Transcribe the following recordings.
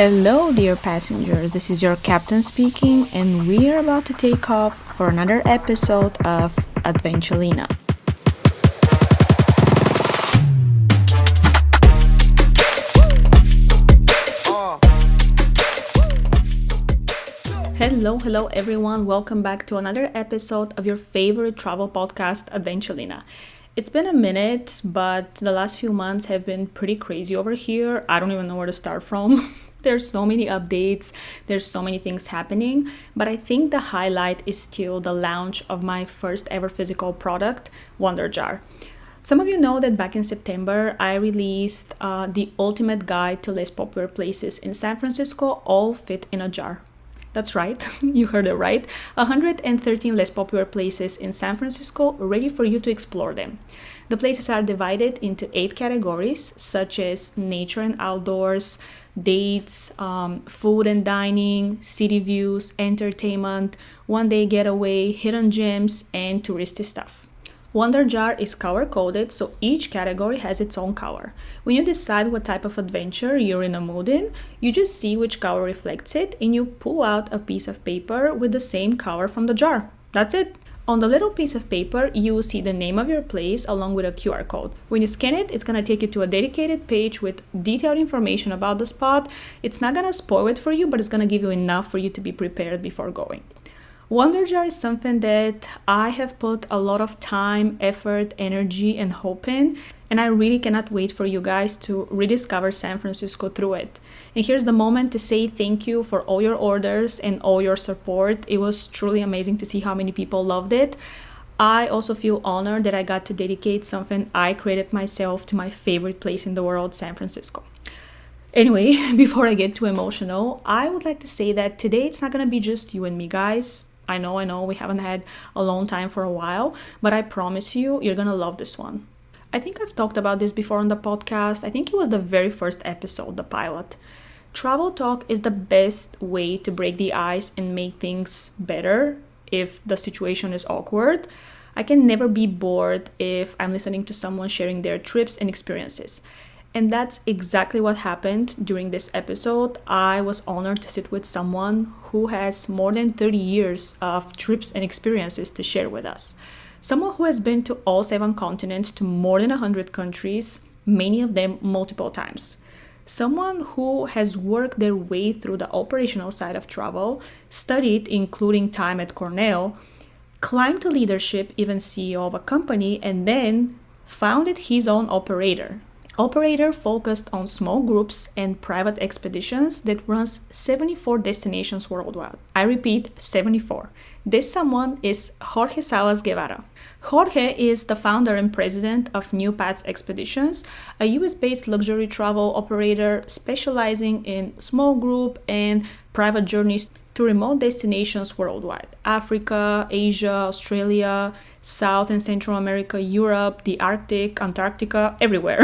Hello, dear passengers. This is your captain speaking, and we are about to take off for another episode of Adventulina. Hello, everyone. Welcome back to another episode of your favorite travel podcast, Adventulina. It's been a minute, but the last few months have been pretty crazy over here. I don't even know where to start from. There's so many updates, there's so many things happening, but I think the highlight is still the launch of my first ever physical product, Wonder Jar. Some of you know that back in September, I released the ultimate guide to less popular places in San Francisco, all fit in a jar. That's right, you heard it right. 113 less popular places in San Francisco, ready for you to explore them. The places are divided into 8 categories, such as nature and outdoors, dates, food and dining, city views, entertainment, one-day getaway, hidden gems, and touristy stuff. Wonder Jar is color-coded, so each category has its own color. When you decide what type of adventure you're in a mood in, you just see which color reflects it and you pull out a piece of paper with the same color from the jar. That's it. On the little piece of paper, you will see the name of your place along with a QR code. When you scan it, it's going to take you to a dedicated page with detailed information about the spot. It's not going to spoil it for you, but it's going to give you enough for you to be prepared before going. Wonder Jar is something that I have put a lot of time, effort, energy, and hope in, and I really cannot wait for you guys to rediscover San Francisco through it. And here's the moment to say thank you for all your orders and all your support. It was truly amazing to see how many people loved it. I also feel honored that I got to dedicate something I created myself to my favorite place in the world, San Francisco. Anyway, before I get too emotional, I would like to say that today it's not going to be just you and me, guys. I know, we haven't had a long time for a while, but I promise you, you're gonna love this one. I think I've talked about this before on the podcast. I think it was the very first episode, the pilot. Travel talk is the best way to break the ice and make things better if the situation is awkward. I can never be bored if I'm listening to someone sharing their trips and experiences. And that's exactly what happened during this episode. I was honored to sit with someone who has more than 30 years of trips and experiences to share with us. Someone who has been to all 7 continents, to more than 100 countries, many of them multiple times. Someone who has worked their way through the operational side of travel, studied including time at Cornell, climbed to leadership, even CEO of a company, and then founded his own Operator focused on small groups and private expeditions that runs 74 destinations worldwide. I repeat, 74. This someone is Jorge Salas-Guevara. Jorge is the founder and president of New Paths Expeditions, a US-based luxury travel operator specializing in small group and private journeys to remote destinations worldwide. Africa, Asia, Australia, South and Central America, Europe, the Arctic, Antarctica, everywhere.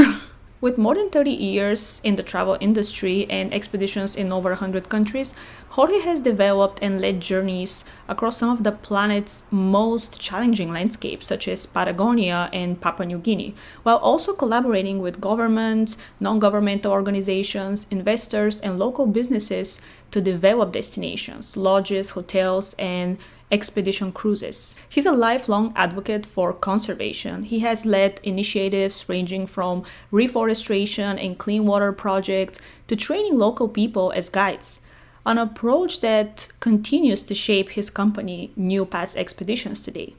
With more than 30 years in the travel industry and expeditions in over 100 countries, Jorge has developed and led journeys across some of the planet's most challenging landscapes, such as Patagonia and Papua New Guinea, while also collaborating with governments, non-governmental organizations, investors, and local businesses to develop destinations, lodges, hotels, and expedition cruises. He's a lifelong advocate for conservation. He has led initiatives ranging from reforestation and clean water projects to training local people as guides, an approach that continues to shape his company, New Paths Expeditions, today.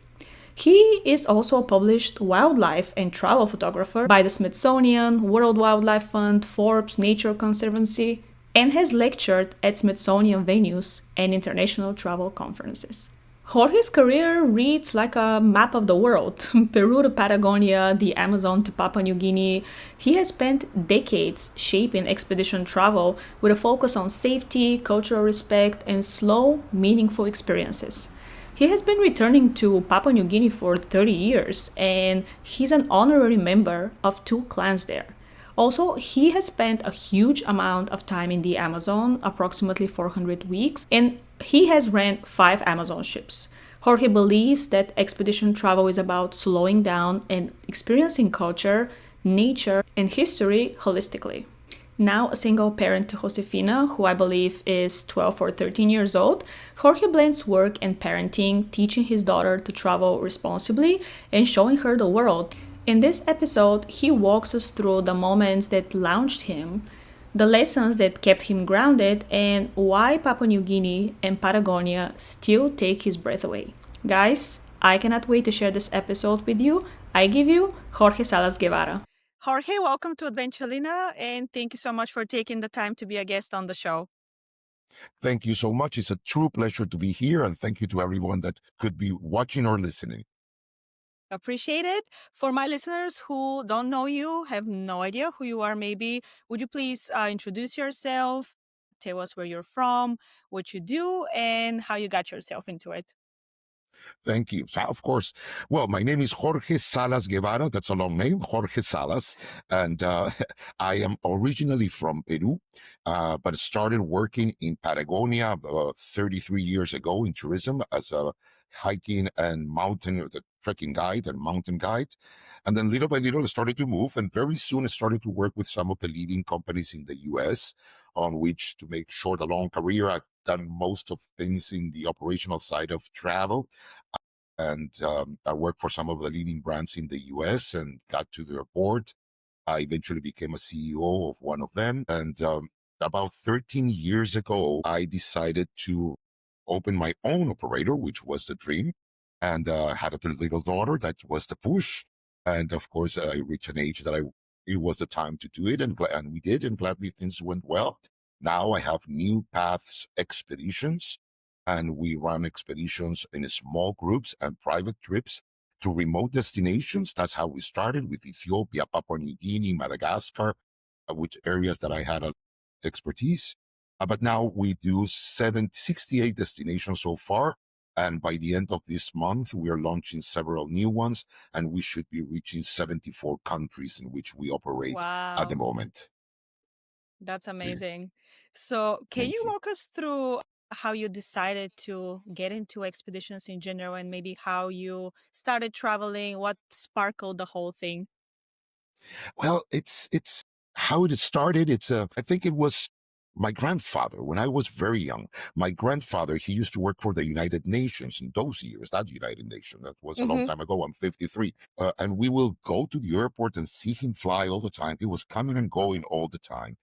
He is also a published wildlife and travel photographer by the Smithsonian, World Wildlife Fund, Forbes, Nature Conservancy, and has lectured at Smithsonian venues and international travel conferences. Jorge's career reads like a map of the world. Peru to Patagonia, the Amazon to Papua New Guinea. He has spent decades shaping expedition travel with a focus on safety, cultural respect, and slow, meaningful experiences. He has been returning to Papua New Guinea for 30 years, and he's an honorary member of 2 clans there. Also, he has spent a huge amount of time in the Amazon, approximately 400 weeks, and he has ran 5 Amazon ships. Jorge believes that expedition travel is about slowing down and experiencing culture, nature, and history holistically. Now a single parent to Josefina, who I believe is 12 or 13 years old, Jorge blends work and parenting, teaching his daughter to travel responsibly and showing her the world. In this episode, he walks us through the moments that launched him, the lessons that kept him grounded, and why Papua New Guinea and Patagonia still take his breath away. Guys, I cannot wait to share this episode with you. I give you Jorge Salas-Guevara. Jorge, welcome to Adventurina, and thank you so much for taking the time to be a guest on the show. Thank you so much. It's a true pleasure to be here, and thank you to everyone that could be watching or listening. Appreciate it. For my listeners who don't know you, have no idea who you are, maybe, would you please introduce yourself, tell us where you're from, what you do, and how you got yourself into it? Thank you. So, of course. Well, my name is Jorge Salas-Guevara. That's a long name, Jorge Salas. And I am originally from Peru, but started working in Patagonia 33 years ago in tourism as a hiking and mountain, the trekking guide and mountain guide. And then little by little, I started to move. And very soon, I started to work with some of the leading companies in the US, on which, to make short a long career, I've done most of things in the operational side of travel. And I worked for some of the leading brands in the US and got to their board. I eventually became a CEO of one of them. And about 13 years ago, I decided to open my own operator, which was the dream. And had a little daughter. That was the push. And of course, I reached an age that it was the time to do it. And we did. And gladly things went well. Now I have New Paths Expeditions, and we run expeditions in small groups and private trips to remote destinations. That's how we started with Ethiopia, Papua New Guinea, Madagascar, which areas that I had expertise. But now we do 68 destinations so far. And by the end of this month, we are launching several new ones, and we should be reaching 74 countries in which we operate at the Wow, moment. that's See, amazing. So, can thank you you. walk us through how you decided to get into expeditions in general and maybe how you started traveling, what sparkled the whole thing? Well, it's how it started. I think it was my grandfather when I was very young. My grandfather, he used to work for the United Nations in those years. That United Nation, that was a long Mm-hmm. time ago. I'm 53, and we will go to the airport and see him fly all the time. He was coming and going all the time.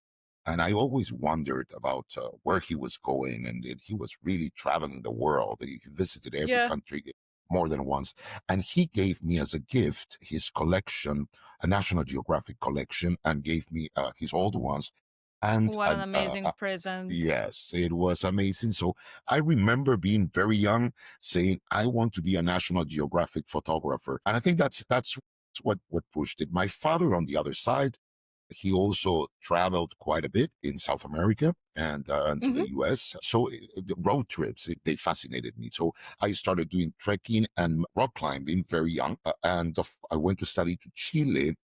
And I always wondered about where he was going, and he was really traveling the world. He visited every Yeah. country more than once. And he gave me as a gift his collection, a National Geographic collection, and gave me his old ones. And What an amazing present. yes, it was amazing. So I remember being very young, saying, I want to be a National Geographic photographer. And I think that's what pushed it. My father, on the other side, he also traveled quite a bit in South America and to Mm-hmm. the US. So the road trips, they fascinated me. So I started doing trekking and rock climbing very young. I went to study to Chile.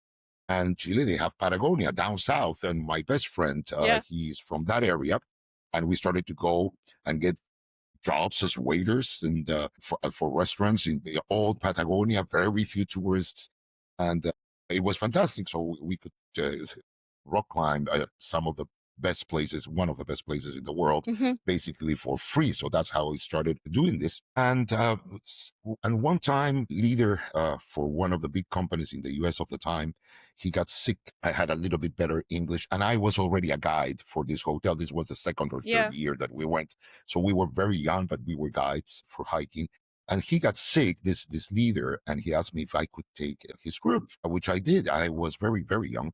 And Chile, they have Patagonia down south. And my best friend, Yeah. he's from that area. And we started to go and get jobs as waiters and for restaurants in the old Patagonia, very few tourists, and it was fantastic. So we could rock climb some of the best places, one of the best places in the world, Mm-hmm. basically for free. So that's how we started doing this. And one time, leader for one of the big companies in the U.S. of the time, he got sick. I had a little bit better English, and I was already a guide for this hotel. This was the second or third Yeah. year that we went, so we were very young, but we were guides for hiking. And he got sick, this leader, and he asked me if I could take his group, which I did. I was very young,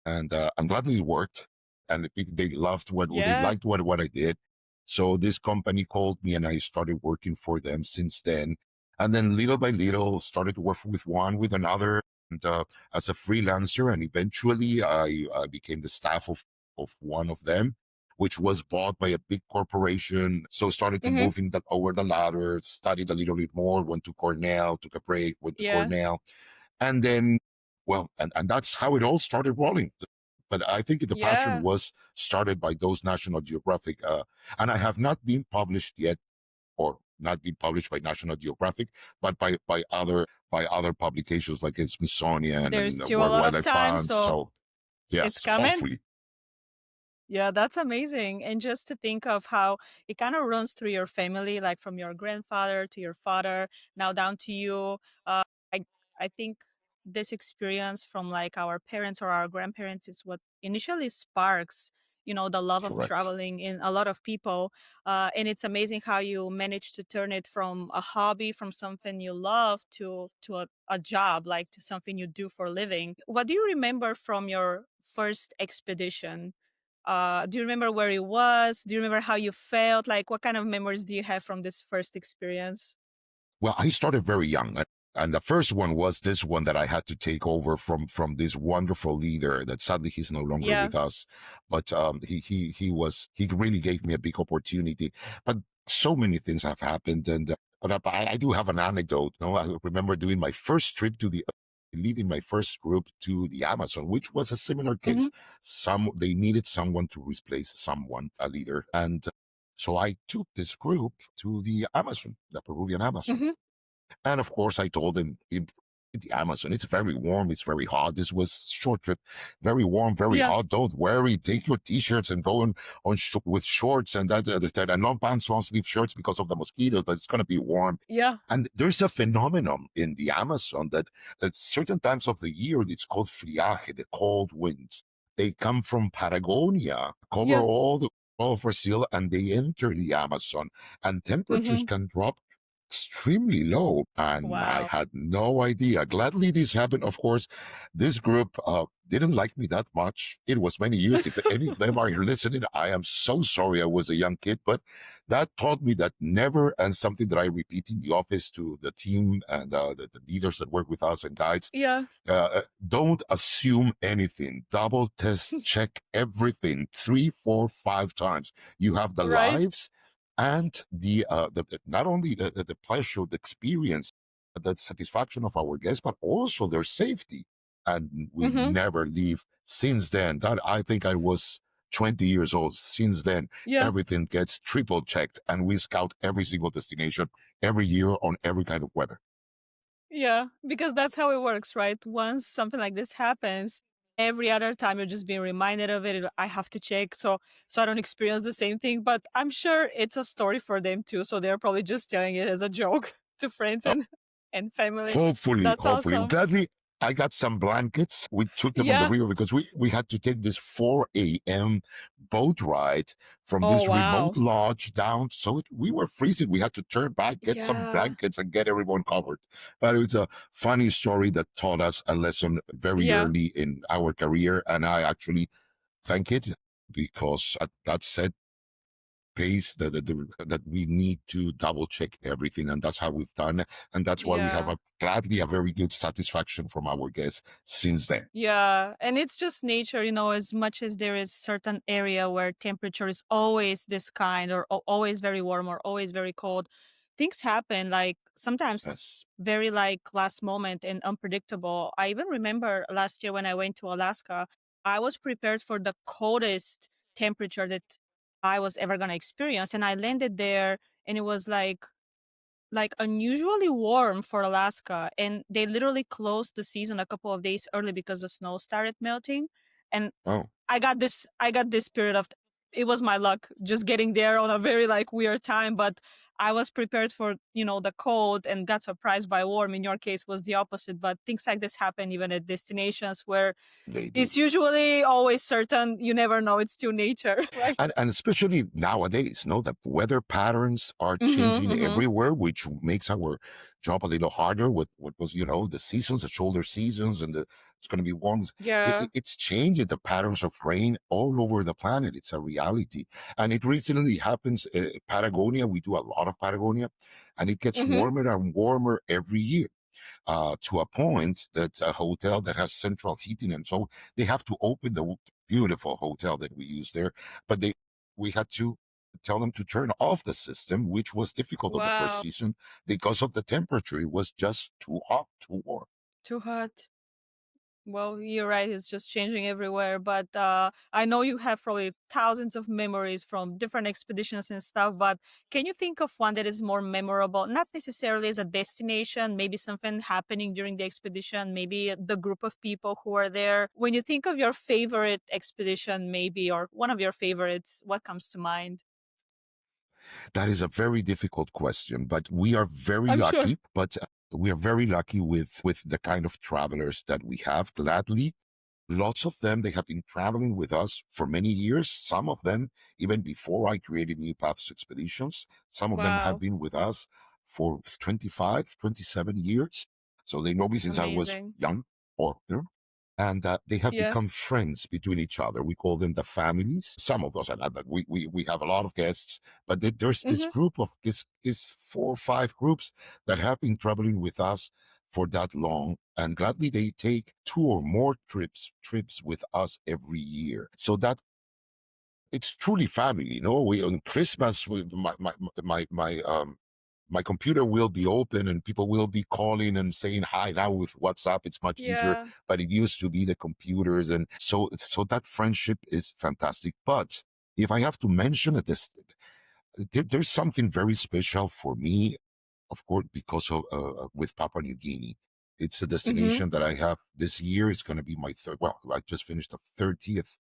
and I'm glad it worked. And they loved they Yeah. liked what I did. So this company called me, and I started working for them since then. And then little by little, started to work with one, with another, and as a freelancer. And eventually, I became the staff of one of them, which was bought by a big corporation. So started to Mm-hmm. move in over the ladder, studied a little bit more, went to Cornell, took a break, went to Yeah. Cornell, and then, well, and that's how it all started rolling. But I think the passion Yeah. was started by those National Geographic, and I have not been published yet, or not been published by National Geographic, but by other publications like Smithsonian There's and still a World lot of Wildlife time, Fund. so So it's yes, coming. hopefully. Yeah, that's amazing. And just to think of how it kind of runs through your family, like from your grandfather to your father, now down to you. I I think this experience from like our parents or our grandparents is what initially sparks, the love of Correct. traveling in a lot of people. And it's amazing how you manage to turn it from a hobby, from something you love, to a job, like to something you do for a living. What do you remember from your first expedition? Do you remember where it was? Do you remember how you felt? Like, what kind of memories do you have from this first experience? Well, I started very young, and the first one was this one that I had to take over from this wonderful leader that sadly he's no longer Yeah. with us, but he really gave me a big opportunity. But so many things have happened, and but I do have an anecdote. No, I remember doing my first trip to the leading my first group to the Amazon, which was a similar Mhm. case. They needed someone to replace someone, a leader, and so I took this group to the Amazon, the Peruvian Amazon. Mhm. And of course, I told them in the Amazon, it's very warm, it's very hot. This was short trip, very warm, very Yeah. hot. Don't worry, take your t-shirts and go with shorts and that and long pants, long sleeve shirts because of the mosquitoes, but it's going to be warm. Yeah. And there's a phenomenon in the Amazon that at certain times of the year, it's called friaje, the cold winds. They come from Patagonia, cover Yeah. all of Brazil, and they enter the Amazon, and temperatures Mhm. can drop extremely low. And I Wow. had no idea. Gladly this happened. Of course, this group didn't like me that much. It was many years. If any of them are here listening, I am so sorry I was a young kid, but that taught me that never, and something that I repeat in the office to the team and the leaders that work with us and guides, Yeah. don't assume anything. Double test, check everything 3, 4, 5 times. You have the Right? lives and not only the pleasure, the experience, the satisfaction of our guests, but also their safety. And we Mhm. never leave. Since then, that I think I was 20 years old. Since then, Yeah. everything gets triple checked, and we scout every single destination every year on every kind of weather. Yeah, because that's how it works, right? Once something like this happens, every other time you're just being reminded of it. I have to check so I don't experience the same thing. But I'm sure it's a story for them too. So they're probably just telling it as a joke to friends and family. Hopefully, That's hopefully. awesome. Gladly, I got some blankets. We took them on the Yeah. river because we had to take this 4 a.m. boat ride from Oh this remote wow. lodge down. So we were freezing. We had to turn back, get some Yeah. blankets, and get everyone covered. But it was a funny story that taught us a lesson very Yeah. early in our career. And I actually thank it because that said, pace that we need to double check everything, and that's how we've done, and that's why we have Yeah. a gladly a very good satisfaction from our guests since then. Yeah, and it's just nature, as much as there is certain area where temperature is always this kind or always very warm or always very cold, things happen like sometimes Yes. very like last moment and unpredictable. I even remember last year when I went to Alaska, I was prepared for the coldest temperature that I was ever going to experience and I landed there and it was like unusually warm for Alaska, and they literally closed the season a couple of days early because the snow started melting. And Oh, I got this period of it was my luck just getting there on a very like weird time, but I was prepared for, the cold and got surprised by warm. In your case was the opposite, but things like this happen even at destinations where they do. it's usually always certain. You never know. It's to nature, right? And especially nowadays, no, the weather patterns are Mhm. changing Mhm. everywhere, which makes our job a little harder with what was, the seasons, the shoulder seasons, and it's going to be warm. Yeah. It's changing the patterns of rain all over the planet. It's a reality. And it recently happens, Patagonia, we do a lot of Patagonia, and it gets Mhm. warmer and warmer every year, to a point that a hotel that has central heating, and so they have to open the beautiful hotel that we use there, but we had to tell them to turn off the system, which was difficult on the first Wow. season because of the temperature. It was just too hot, too warm. Too hot. Well, you're right. It's just changing everywhere. But I know you have probably thousands of memories from different expeditions and stuff. But can you think of one that is more memorable? Not necessarily as a destination, maybe something happening during the expedition, maybe the group of people who are there. When you think of your favorite expedition, maybe, or one of your favorites, what comes to mind? That is a very difficult question, but we are very I'm sure. lucky. But we are very lucky with the kind of travelers that we have. Gladly, lots of them, they have been traveling with us for many years. Some of them, even before I created New Paths Expeditions, some of them have Wow. been with us for 25, 27 years. So they know me since I was Amazing. young or you know, and they have Yeah. become friends between each other. We call them the families. Some of us, and we have a lot of guests, but there's this Hmm. group of this 4 or 5 groups that have been traveling with us for that long, and gladly they take 2 or more trips with us every year. So that it's truly family. We on Christmas, my computer will be open and people will be calling and saying hi. Now with WhatsApp it's much easier, Yeah. but it used to be the computers, and so that friendship is fantastic. But if I have to mention it, there's something very special for me, of course, because of with Papua New Guinea. It's a Hmm. destination that I have this year. It's going to be my third. Well, I just finished the 30th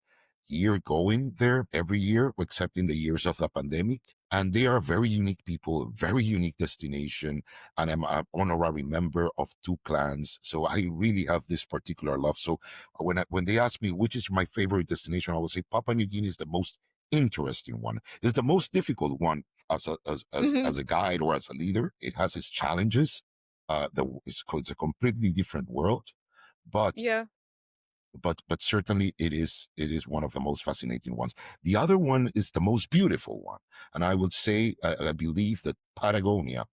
year going there every year, except in the years of the pandemic. And they are very unique people, a very unique destination. And I'm an honorary member of 2 clans. So I really have this particular love. So when they ask me which is my favorite destination, I will say Papua New Guinea is the most interesting one. It's the most difficult one Hmm. as a guide or as a leader. It has its challenges. It's a completely different world, but Yeah. certainly it is one of the most fascinating ones. The other one is the most beautiful one, and I would say I believe that Patagonia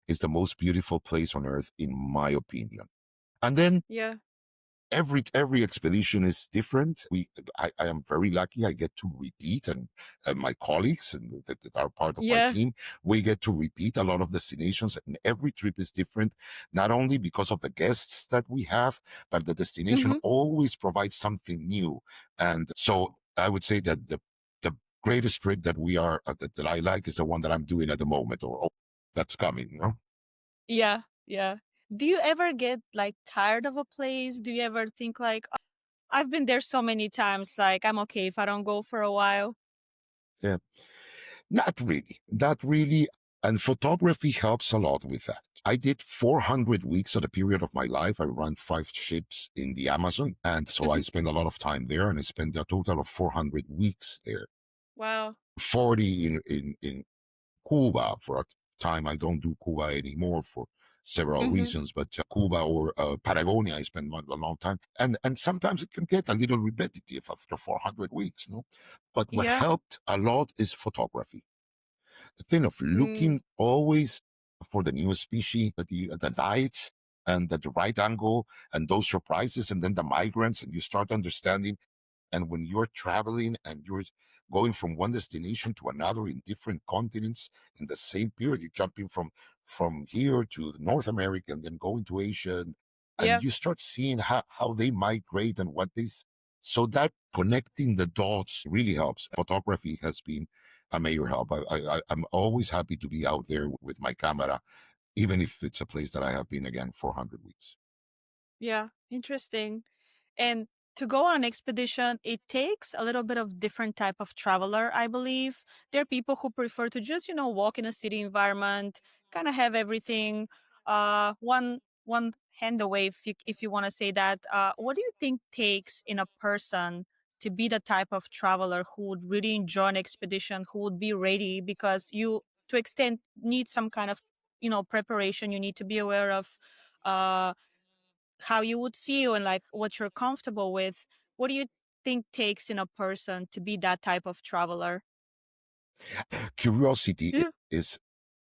is the most beautiful place on earth, in my opinion. And then Yeah. every expedition is different. I am very lucky. I get to repeat, and my colleagues and that are part of my Yeah. team, we get to repeat a lot of destinations, and every trip is different. Not only because of the guests that we have, but the destination Hmm. always provides something new. And so I would say that the greatest trip that we are that I like is the one that I'm doing at the moment, or that's coming. Yeah. Yeah. Do you ever get like tired of a place? Do you ever think like, "Oh, I've been there so many times, like I'm okay if I don't go for a while?" Yeah. Not really. Not really. And photography helps a lot with that. I did 400 weeks at a period of my life. I ran 5 ships in the Amazon. And so I Mhm. spent a lot of time there, and I spent a total of 400 weeks there. Wow. 40 in Cuba for a time. I don't do Cuba anymore for several Hmm. reasons, but Cuba or Patagonia, I spent a long time. And sometimes it can get a little repetitive after 400 weeks. But what Yeah. helped a lot is photography, the thing of Mm. looking always for the new species, the lights and the right angle and those surprises, and then the migrants, and you start understanding. And when you're traveling and you're going from one destination to another in different continents in the same period, you're jumping from here to North America and then going to Asia, and Yeah. you start seeing how they migrate and what so that connecting the dots really helps. Photography has been a major help. I'm always happy to be out there with my camera, even if it's a place that I have been again 400 weeks. Yeah. Interesting. And to go on an expedition, it takes a little bit of different type of traveler, I believe. There are people who prefer to just, walk in a city environment, kind of have everything one hand away, if you want to say that. What do you think takes in a person to be the type of traveler who would really enjoy an expedition, who would be ready? Because you, to extent, need some kind of, preparation. You need to be aware of uh how you would feel and like what you're comfortable with. What do you think takes in a person to be that type of traveler? Curiosity Yeah. is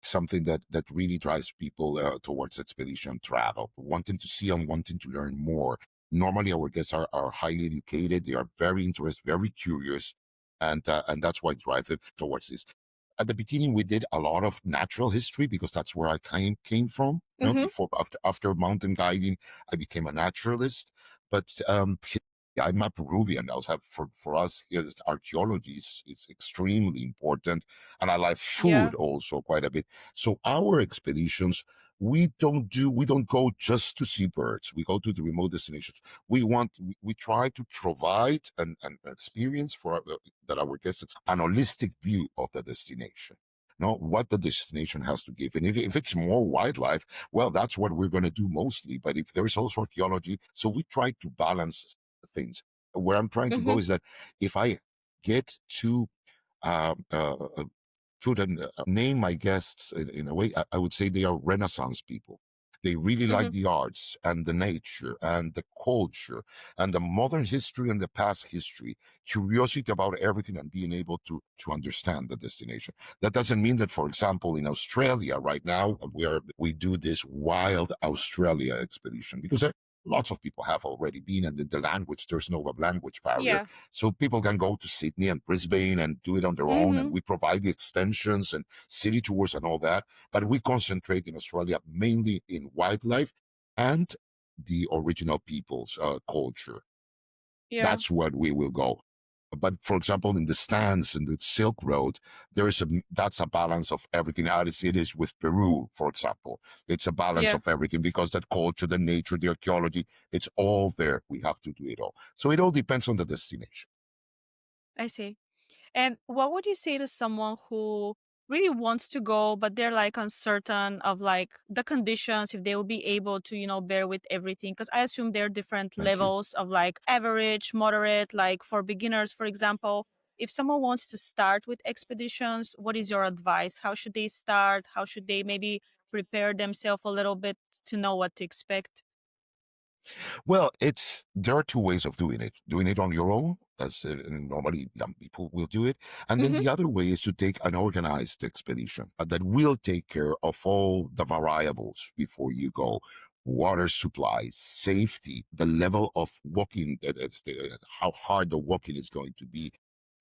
something that really drives people towards expedition travel, wanting to see and wanting to learn more. Normally, our guests are highly educated. They are very interested, very curious, and that's why drive them towards this. At the beginning, we did a lot of natural history because that's where I came from. You know, Mm-hmm. before after mountain guiding, I became a naturalist. But I'm a Peruvian. Also, for us here, archaeology is extremely important, and I like Yeah. food also quite a bit. So our expeditions, we don't go just to see birds. We go to the remote destinations. We try to provide an experience for that our guests an holistic view of the destination. Know what the destination has to give, and if it's more wildlife, well, that's what we're going to do mostly. But if there's also archaeology, so we try to balance things. Where I'm trying to Mm-hmm. go is that if I get to um, uh, uh, put name my guests in a way, I would say they are Renaissance people. They really Mm-hmm. like the arts and the nature and the culture and the modern history and the past history, curiosity about everything and being able to understand the destination. That doesn't mean that, for example, in Australia right now, we do this wild Australia expedition because lots of people have already been, and the language, there's no language barrier, Yeah. so people can go to Sydney and Brisbane and do it on their own. And Mm-hmm. we provide the extensions and city tours and all that. But we concentrate in Australia mainly in wildlife and the original people's culture. Yeah. That's what we will go. But for example, in the stands in the Silk Road, that's a balance of everything. As it is with Peru, for example, it's a balance Yeah. of everything because that culture, the nature, the archaeology, it's all there. We have to do it all. So it all depends on the destination. I see. And what would you say to someone who really wants to go, but they're like uncertain of like the conditions, if they will be able to, bear with everything? Because I assume there are different Thank you. levels of like average, moderate, like for beginners, for example. If someone wants to start with expeditions, what is your advice? How should they start? How should they maybe prepare themselves a little bit to know what to expect? Well, there are two ways of doing it. Doing it on your own, as normally young people will do it, and then Mm-hmm. the other way is to take an organized expedition that will take care of all the variables before you go. Water supply, safety, the level of walking, how hard the walking is going to be.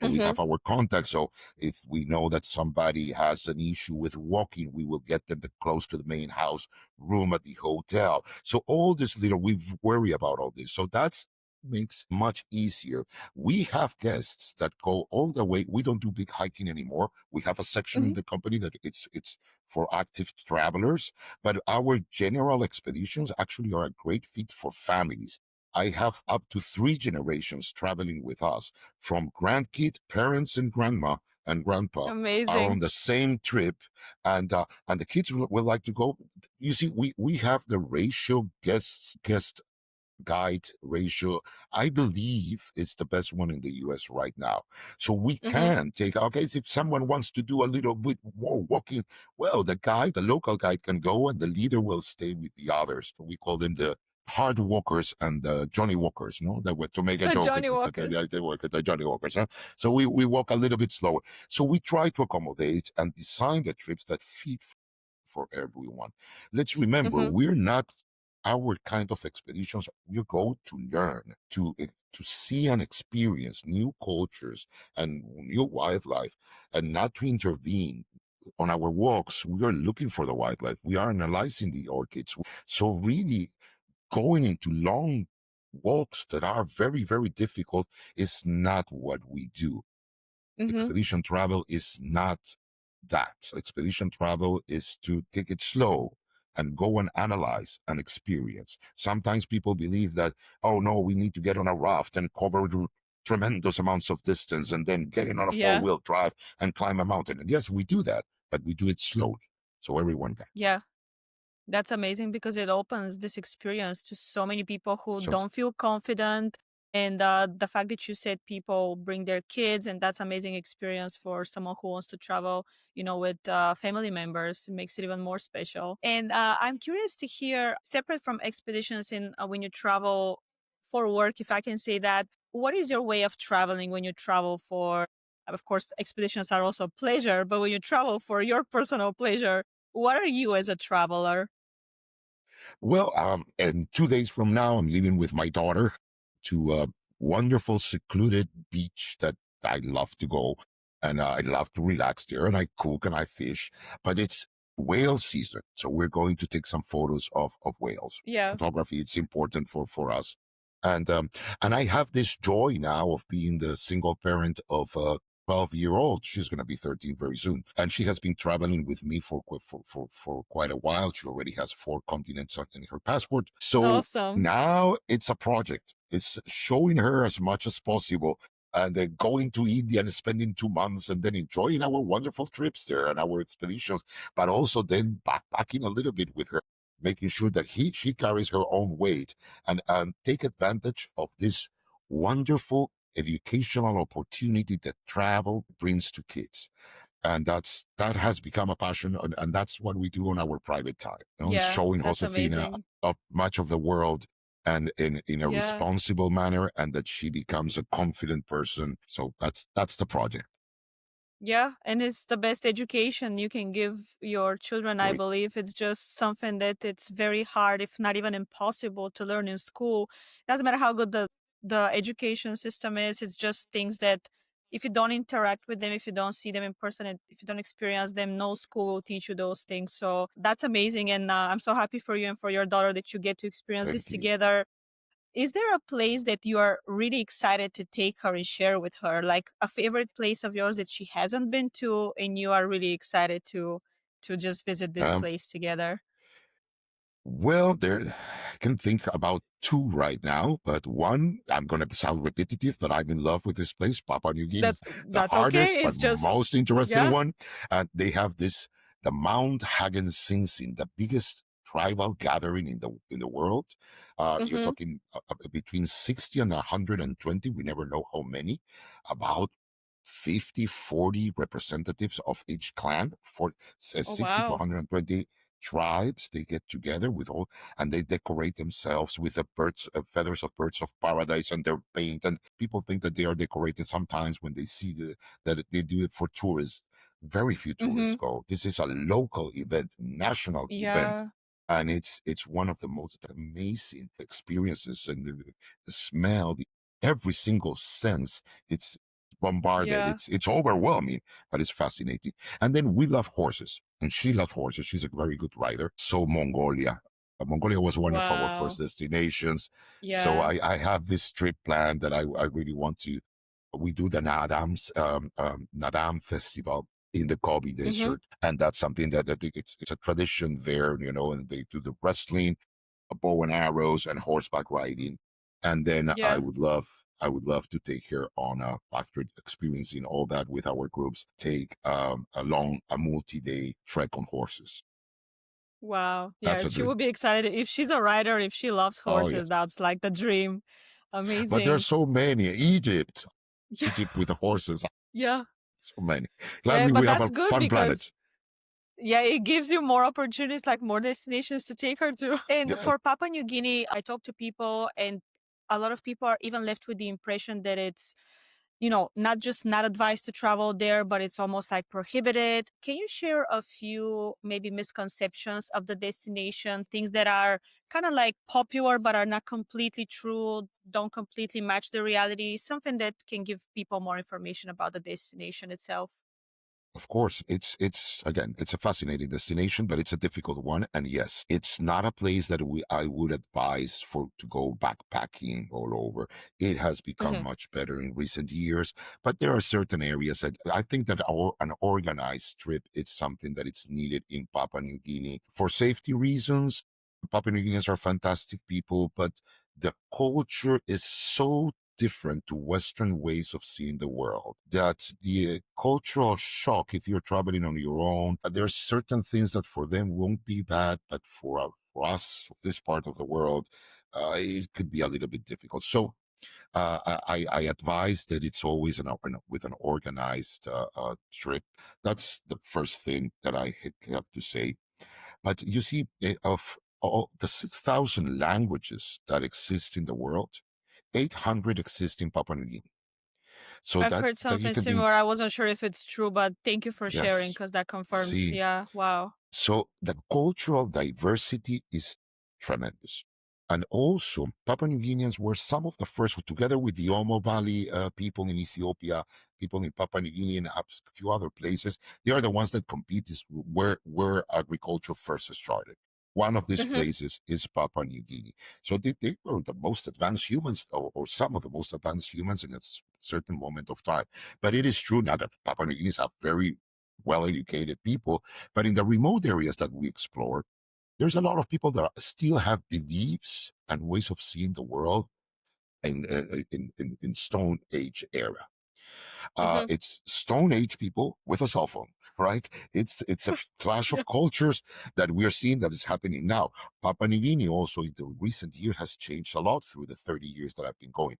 We Mm-hmm. have our contacts, so if we know that somebody has an issue with walking, we will get them close to the main house room at the hotel. So all this little, we worry about all this. So that's makes much easier. We have guests that go all the way. We don't do big hiking anymore. We have a section in Mm-hmm. the company that it's for active travelers, but our general expeditions actually are a great fit for families. I have up to 3 generations traveling with us, from grandkid, parents, and grandma and grandpa are on Amazing. the same trip, and the kids will like to go. You see, we have the ratio guest guide ratio, I believe, is the best one in the US right now. So we Mm-hmm. can take, okay, so if someone wants to do a little bit more walking, well, the local guide can go and the leader will stay with the others. We call them the hard walkers and the Johnny Walkers, no? That were to make a The joke Johnny Walkers. they work at the Johnny Walkers. Huh? So we walk a little bit slower. So we try to accommodate and design the trips that fit for everyone. Let's remember, Mm-hmm. we're not our kind of expeditions. We go to learn, to see and experience new cultures and new wildlife, and not to intervene. On our walks, we are looking for the wildlife. We are analyzing the orchids. So really, going into long walks that are very, very difficult is not what we do. Mm-hmm. Expedition travel is not that. Expedition travel is to take it slow and go and analyze and experience. Sometimes people believe that, oh no, we need to get on a raft and cover tremendous amounts of distance and then get in on a four Yeah. wheel drive and climb a mountain. And yes, we do that, but we do it slowly. So everyone can. Yeah. That's amazing because it opens this experience to so many people who So don't feel confident. And the fact that you said people bring their kids, and that's amazing experience for someone who wants to travel, with family members, it makes it even more special. And I'm curious to hear, separate from expeditions in when you travel for work, if I can say that, what is your way of traveling when you travel for, of course, expeditions are also pleasure, but when you travel for your personal pleasure, what are you as a traveler? well, and 2 days from now, I'm leaving with my daughter to a wonderful secluded beach that I love to go. and I love to relax there, and I cook and I fish. But it's whale season, so we're going to take some photos of whales. Yeah. Photography, it's important for us, and and I have this joy now of being the single parent of a 12-year-old. She's going to be 13 very soon, and she has been traveling with me for quite a while. She already has 4 continents in her passport, so Awesome. now it's a project. It's showing her as much as possible, and then going to India and spending 2 months and then enjoying our wonderful trips there and our expeditions, but also then backpacking a little bit with her, making sure that she carries her own weight, and take advantage of this wonderful educational opportunity that travel brings to kids. And that has become a passion, and that's what we do on our private time. Is Yeah, showing that's Josefina amazing. of much of the world, and in a Yeah. responsible manner, and that she becomes a confident person. So that's the project. Yeah, and it's the best education you can give your children, I Great. believe. It's just something that it's very hard, if not even impossible, to learn in school. Doesn't matter how good the education system is, it's just things that if you don't interact with them, if you don't see them in person, and if you don't experience them, no school will teach you those things. So that's amazing. And I'm so happy for you and for your daughter that you get to experience this Thank you. together. Is there a place that you are really excited to take her and share with her, like a favorite place of yours that she hasn't been to, and you are really excited to just visit this Um, place together? Well, I can think about two right now, but one, I'm going to sound repetitive, but I'm in love with this place, Papua New Guinea. The That's hardest, okay. but It's just most interesting yeah. one. And they have the Mount Hagen Sinsin, the biggest tribal gathering in the world. You're Mm-hmm. talking between 60 and 120. We never know how many. About 50, 40 representatives of each clan, for Oh 60 to wow. 120 tribes. They get together with all, and they decorate themselves with the feathers of birds of paradise and their paint. And people think that they are decorated sometimes when they see that they do it for tourists. Very few tourists Mm-hmm. go. This is a local event, national event. Yeah. And it's one of the most amazing experiences, and the smell, every single sense. It's bombarded. Yeah. It's overwhelming, but it's fascinating. And then we love horses, and she loves horses. She's a very good rider. So Mongolia. Mongolia was one of our first Wow. destinations. So Yeah. I have this trip planned that I really want to. We do the Nadam Festival in the Gobi Mm-hmm. Desert, and that's something that I think it's a tradition there, and they do the wrestling, bow and arrows, and horseback riding. And then Yeah. I would love to take her on after experiencing all that with our groups, take a multi-day trek on horses. Wow. That's Yeah. a She dream. would be excited if she's a rider, if she loves Oh horses. yes, That's like the dream. but there's Amazing. so many. Egypt, Yeah. Egypt with the horses, Yeah. so many. Yeah. Gladly, But we have that's a good fun because planet. yeah, it gives you more opportunities, like more destinations to take her to. And Yes, for Papua New Guinea, I talk to people, and a lot of people are even left with the impression that it's, not just not advised to travel there, but it's almost like prohibited. Can you share a few maybe misconceptions of the destination, things that are kind of like popular but are not completely true, don't completely match the reality, something that can give people more information about the destination itself? of course. It's again, it's a fascinating destination, but it's a difficult one. And yes, it's not a place that I would advise for to go backpacking all over. It has become Hmm. much better in recent years, but there are certain areas that I think that an organized trip is something that it's needed in Papua New Guinea for safety reasons. Papua New Guineans are fantastic people, but the culture is so different to Western ways of seeing the world. That the cultural shock, if you're traveling on your own, there's certain things that for them won't be bad, but for us, of this part of the world, it could be a little bit difficult. So I advise that it's always with an organized trip. That's the first thing that I have to say. But you see, of all the 6,000 languages that exist in the world, 800 exist in Papua New Guinea. So I've that heard that you something can think, similar. I wasn't sure if it's true, but thank you for sharing yes, because that confirms. see. Yeah. Wow. So the cultural diversity is tremendous. And also, Papua New Guineans were some of the first, together with the Omo Valley people in Ethiopia, people in Papua New Guinea, and a few other places. They are the ones that compete is where agriculture first started. One of these Mm-hmm. places is Papua New Guinea. So they were the most advanced humans, or some of the most advanced humans in a certain moment of time. But it is true now that Papua New Guineans have very well educated people. But in the remote areas that we explore, there's a lot of people that still have beliefs and ways of seeing the world in Stone Age era. Mm-hmm. It's Stone Age people with a cell phone, right? It's a clash of cultures that we are seeing that is happening now. Papua New Guinea also in the recent year has changed a lot through the 30 years that I've been going.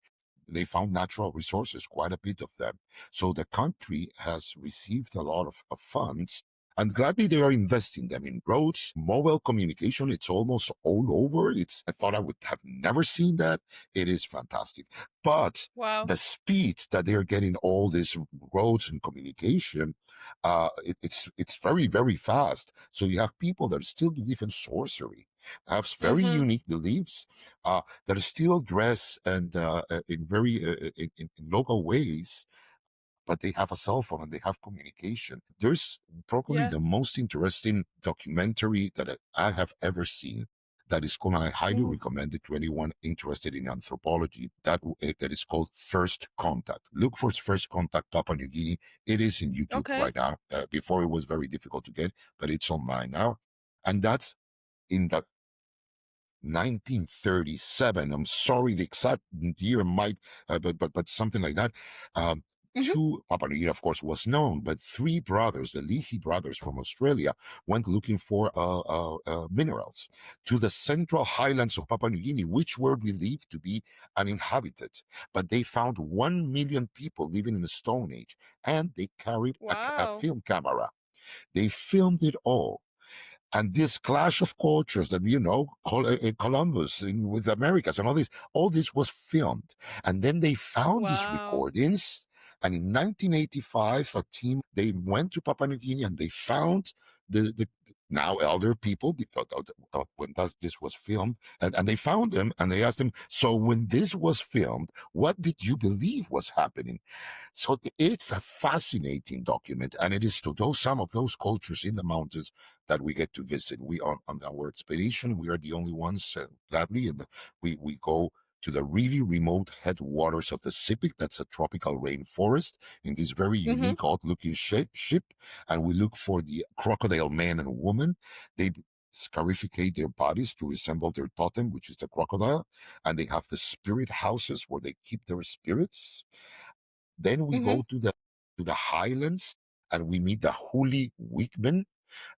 They found natural resources, quite a bit of them. So the country has received a lot of funds. And gladly they are investing them in roads, mobile communication. It's almost all over. I thought I would have never seen that. It is fantastic. But Wow. the speed that they're getting all these roads and communication, it's very, very fast. So you have people that still believe in sorcery, have very Mm-hmm. unique beliefs, that still dress and in very in local ways, but they have a cell phone and they have communication. There's probably Yeah. the most interesting documentary that I have ever seen. That is called, I highly Ooh. recommend it to anyone interested in anthropology. That is called First Contact. Look for First Contact Papua New Guinea. It is in YouTube Okay. right now. Before it was very difficult to get, but it's online now. And that's in the 1937. I'm sorry, the exact year might, but something like that. Um, Mm-hmm. Two, Papua New Guinea, of course, was known, but three brothers, the Leahy brothers from Australia, went looking for minerals to the central highlands of Papua New Guinea, which were believed to be uninhabited. But they found 1 million people living in the Stone Age, and they carried a Wow. film camera. They filmed it all, and this clash of cultures that Columbus with Americas and all this was filmed, and then they found these Wow. recordings. And in 1985, a team they went to Papua New Guinea and they found the now elder people because when this was filmed, and they found them and they asked them, so when this was filmed, what did you believe was happening? So it's a fascinating document, and it is to those some of those cultures in the mountains that we get to visit. We are on our expedition. We are the only ones, gladly, and we go to the really remote headwaters of the Pacific. That's a tropical rainforest in this very Mm-hmm. unique, odd-looking ship, and we look for the crocodile man and woman. They scarificate their bodies to resemble their totem, which is the crocodile, and they have the spirit houses where they keep their spirits. Then we Mm-hmm. go to the highlands and we meet the Huli Weekmen,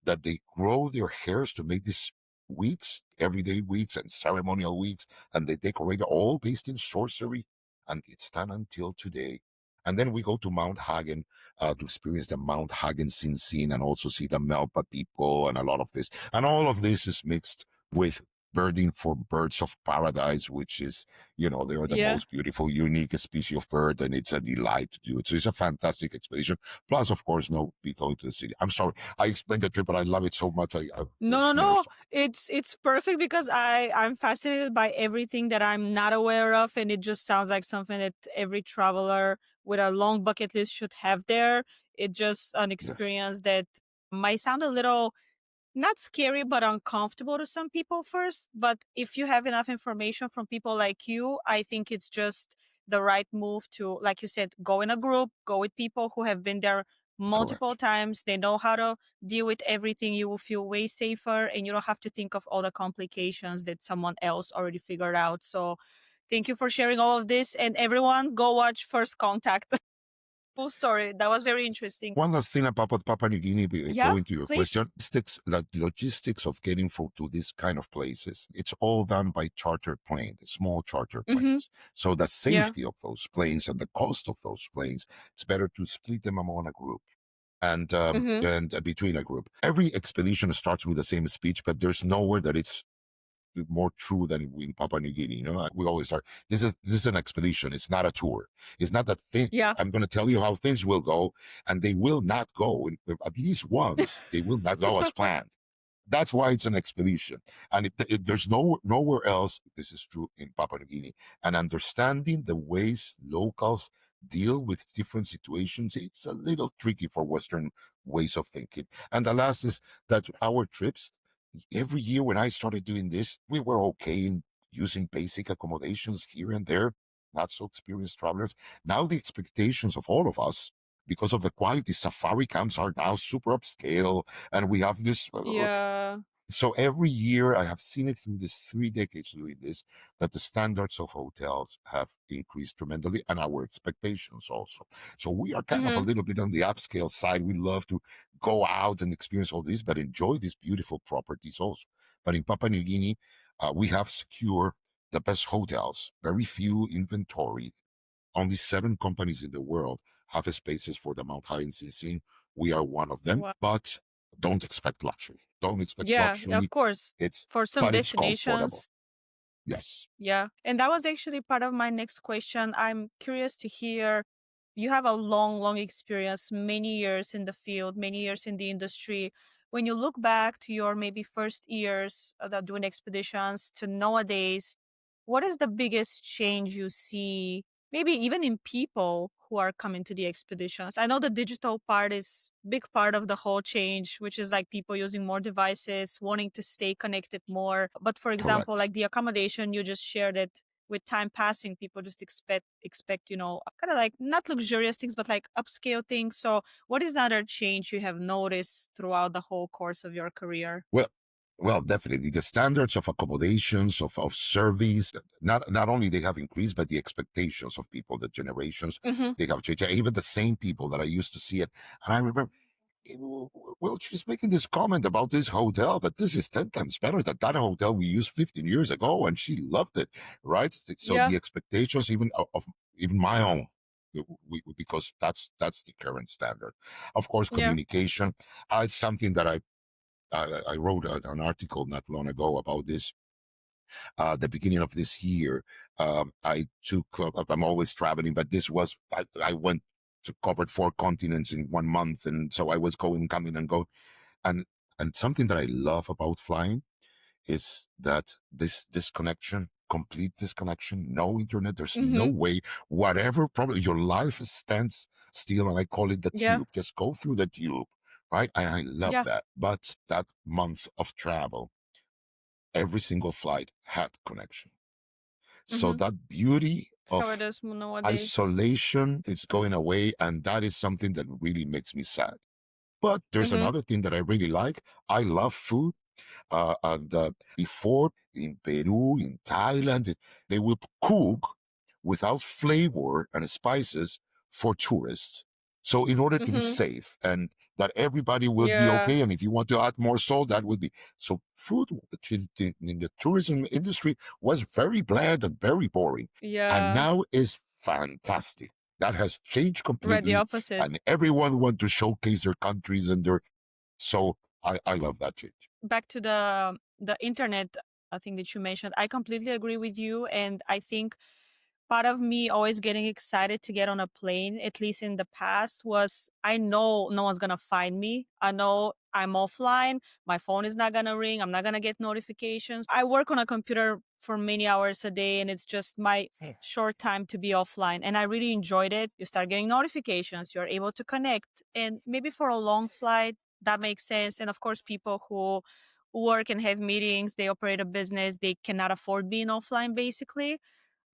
that they grow their hairs to make these weeks, everyday weeks and ceremonial weeks, and they decorate all based in sorcery, and it's done until today. And then we go to Mount Hagen to experience the Mount Hagen scene and also see the Melpa people and a lot of this. And all of this is mixed with birding for birds of paradise, which is, they are the Yeah. most beautiful, unique species of bird, and it's a delight to do it. So it's a fantastic expedition. Plus, of course, we go to the city. I'm sorry, I explained the trip, but I love it so much. I No, no, never no. stop. It's perfect because I'm fascinated by everything that I'm not aware of, and it just sounds like something that every traveler with a long bucket list should have there. It's just an Yes, experience that might sound a little not scary but uncomfortable to some people first, but if you have enough information from people like you, I think it's just the right move to, like you said, go in a group, go with people who have been there multiple correct. times. They know how to deal with everything. You will feel way safer and you don't have to think of all the complications that someone else already figured out. So thank you for sharing all of this, and everyone go watch First Contact. Full story, that was very interesting. One last thing about Papua New Guinea, Yeah, going to your please. question, the logistics of getting to these kind of places, it's all done by charter planes, small charter Mm-hmm. planes. So the Yeah. safety of those planes and the cost of those planes, it's better to split them among a group Mm-hmm. and between a group. Every expedition starts with the same speech, but there's nowhere that it's more true than in Papua New Guinea. We always start. This is an expedition. It's not a tour. It's not that thing. Yeah. I'm going to tell you how things will go, and they will not go. At least once, they will not go as planned. That's why it's an expedition. And if there's nowhere else, this is true in Papua New Guinea. And understanding the ways locals deal with different situations, it's a little tricky for Western ways of thinking. And the last is that our trips, every year when I started doing this, we were okay in using basic accommodations here and there, not so experienced travelers. Now the expectations of all of us, because of the quality, safari camps are now super upscale, and we have this Yeah. so every year I have seen it through this 3 decades doing this, that the standards of hotels have increased tremendously and our expectations also. So we are kind of a Mm-hmm. little bit on the upscale side. We love to go out and experience all this, but enjoy these beautiful properties also. But in Papua New Guinea, we have secured the best hotels, very few inventory, only 7 companies in the world have spaces for the Mount High scene. We are one of them, Wow. but don't expect luxury. Don't expect Yeah, of luxury. course. It's For some but it's comfortable. destinations, Yes. yeah. And that was actually part of my next question. I'm curious to hear, you have a long, long experience, many years in the field, many years in the industry. When you look back to your maybe first years that doing expeditions to nowadays, what is the biggest change you see, maybe even in people who are coming to the expeditions? I know the digital part is big part of the whole change, which is like people using more devices, wanting to stay connected more. But for example, Correct. like the accommodation you just shared, it with time passing, people just expect kind of like not luxurious things, but like upscale things. So what is another change you have noticed throughout the whole course of your career? Well, well, definitely the standards of accommodations of service, not only they have increased, but the expectations of people, the generations, Mm-hmm. they have changed. Even the same people that I used to see it, and I remember, well, she's making this comment about this hotel, but this is 10 times better than that hotel we used 15 years ago, and she loved it, right? So Yeah. the expectations, even of even my own, because that's the current standard. Of course, Yeah. communication. It's something that I wrote an article not long ago about this. The beginning of this year, I took. I'm always traveling, but this was I went to covered 4 continents in 1 month, and so I was going, coming, and going. And something that I love about flying is that this disconnection, complete disconnection, no internet. There's no Mm-hmm. way. Whatever problem, your life stands still, and I call it the Yeah. tube. Just go through the tube, right? And I love Yeah. that. But that month of travel, every single flight had connection. So Mm-hmm. that beauty It's how it of is nowadays. isolation is going away, and that is something that really makes me sad. But there's Mm-hmm. another thing that I really like. I love food. And before in Peru, in Thailand, they will cook without flavor and spices for tourists. So in order to be Mm-hmm. safe and that everybody will be Yeah. okay, and if you want to add more salt, that would be so. Food in the tourism industry was very bland and very boring, and Yeah. now is fantastic. That has changed Right. The completely, opposite. and everyone want to showcase their countries and their. So I love that change. Back to the internet, I think that you mentioned, I completely agree with you. And I think part of me always getting excited to get on a plane, at least in the past, was I know no one's gonna find me. I know I'm offline. My phone is not gonna ring. I'm not gonna get notifications. I work on a computer for many hours a day, and it's just my short time to be offline. And I really enjoyed it. You start getting notifications. You're able to connect, and maybe for a long flight that makes sense. And of course, people who work and have meetings, they operate a business, they cannot afford being offline, basically.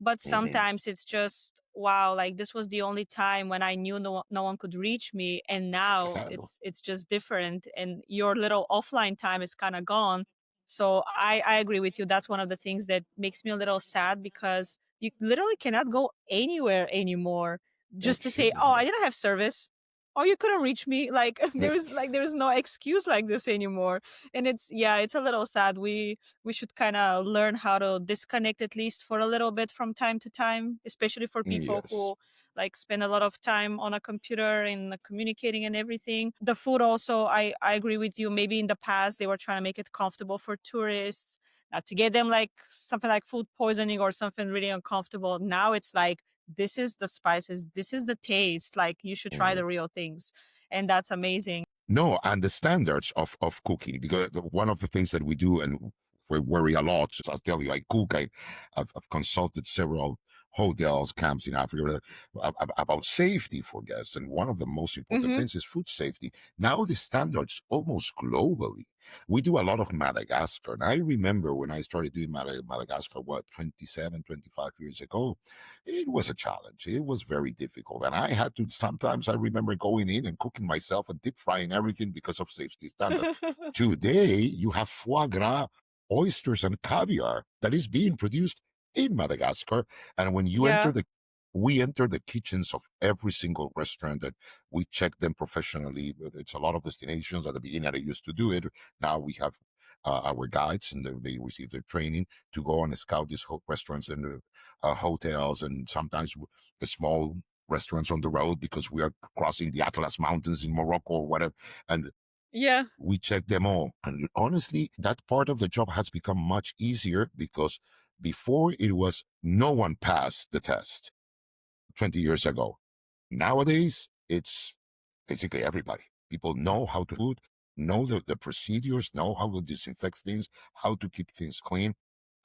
But Hmm. sometimes it's just wow, like this was the only time when I knew no one could reach me, and now Claro. it's just different, and your little offline time is kind of gone. So I agree with you. That's one of the things that makes me a little sad, because you literally cannot go anywhere anymore just to say, oh, I No. didn't have service, oh, you couldn't reach me. Like there's no excuse like this anymore. And it's, yeah, it's a little sad. We should kind of learn how to disconnect at least for a little bit from time to time, especially for people Yes. who like spend a lot of time on a computer and communicating and everything. The food also, I agree with you. Maybe in the past they were trying to make it comfortable for tourists, not to get them like something like food poisoning or something really uncomfortable. Now it's like, this is the spices, this is the taste, like you should try Mhm. the real things. And that's amazing. No, and the standards of cooking, because one of the things that we do and we worry a lot, I'll tell you, I cook, I've consulted several hotels, camps in Africa about safety for guests. And one of the most important Mm-hmm. things is food safety. Now the standards almost globally. We do a lot of Madagascar. And I remember when I started doing Madagascar, what, 27, 25 years ago, it was a challenge. It was very difficult. And I had to, sometimes I remember going in and cooking myself and deep frying everything because of safety standard. Today, you have foie gras, oysters, and caviar that is being produced in Madagascar. And when you enter Yeah. the we enter the kitchens of every single restaurant and we check them professionally. It's a lot of destinations. At the beginning, I used to do it. Now we have our guides and they receive their training to go and scout these restaurants and hotels and sometimes the small restaurants on the road because we are crossing the Atlas Mountains in Morocco or whatever. And Yeah. we check them all. And honestly, that part of the job has become much easier because before it was no one passed the test 20 years ago. Nowadays, it's basically everybody. People know how to food, know the procedures, know how to disinfect things, how to keep things clean.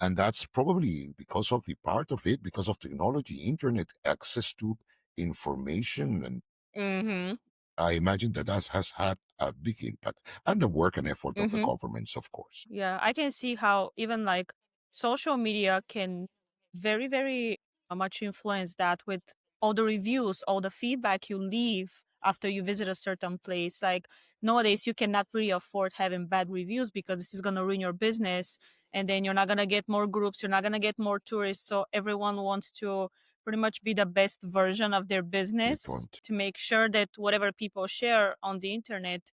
And that's probably because of the part of it, because of technology, internet access to information. And Mm-hmm. I imagine that has had a big impact and the work and effort of the Mm-hmm. governments, of course. Yeah, I can see how even like social media can very, very much influence that with all the reviews, all the feedback you leave after you visit a certain place. Like nowadays, you cannot really afford having bad reviews because this is going to ruin your business. And then you're not going to get more groups, you're not going to get more tourists. So everyone wants to pretty much be the best version of their Good business point. to make sure that whatever people share on the internet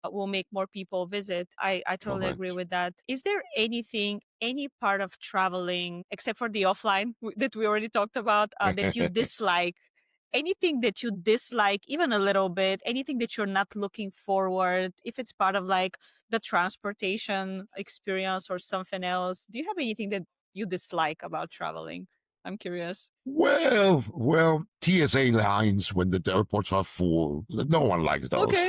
will make more people visit. I totally agree Correct. with that. Is there anything, any part of traveling, except for the offline that we already talked about, that you dislike? Anything that you dislike, even a little bit, anything that you're not looking forward, if it's part of like the transportation experience or something else, do you have anything that you dislike about traveling? I'm curious. Well, TSA lines when the airports are full. No one likes those.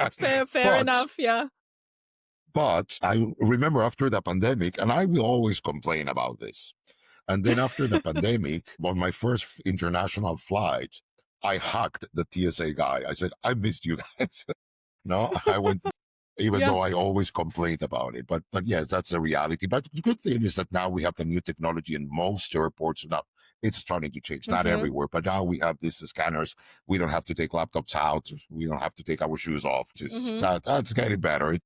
Okay, fair but enough. Yeah. but I remember after the pandemic, and I will always complain about this. And then after the pandemic, on my first international flight, I hugged the TSA guy. I said, "I missed you guys." No, I went, even Yeah. though I always complained about it. But yes, that's the reality. But the good thing is that now we have the new technology in most airports. Now it's starting to change, not Mm-hmm. everywhere, but now we have these scanners. We don't have to take laptops out. We don't have to take our shoes off. Just Mm-hmm. that's getting better.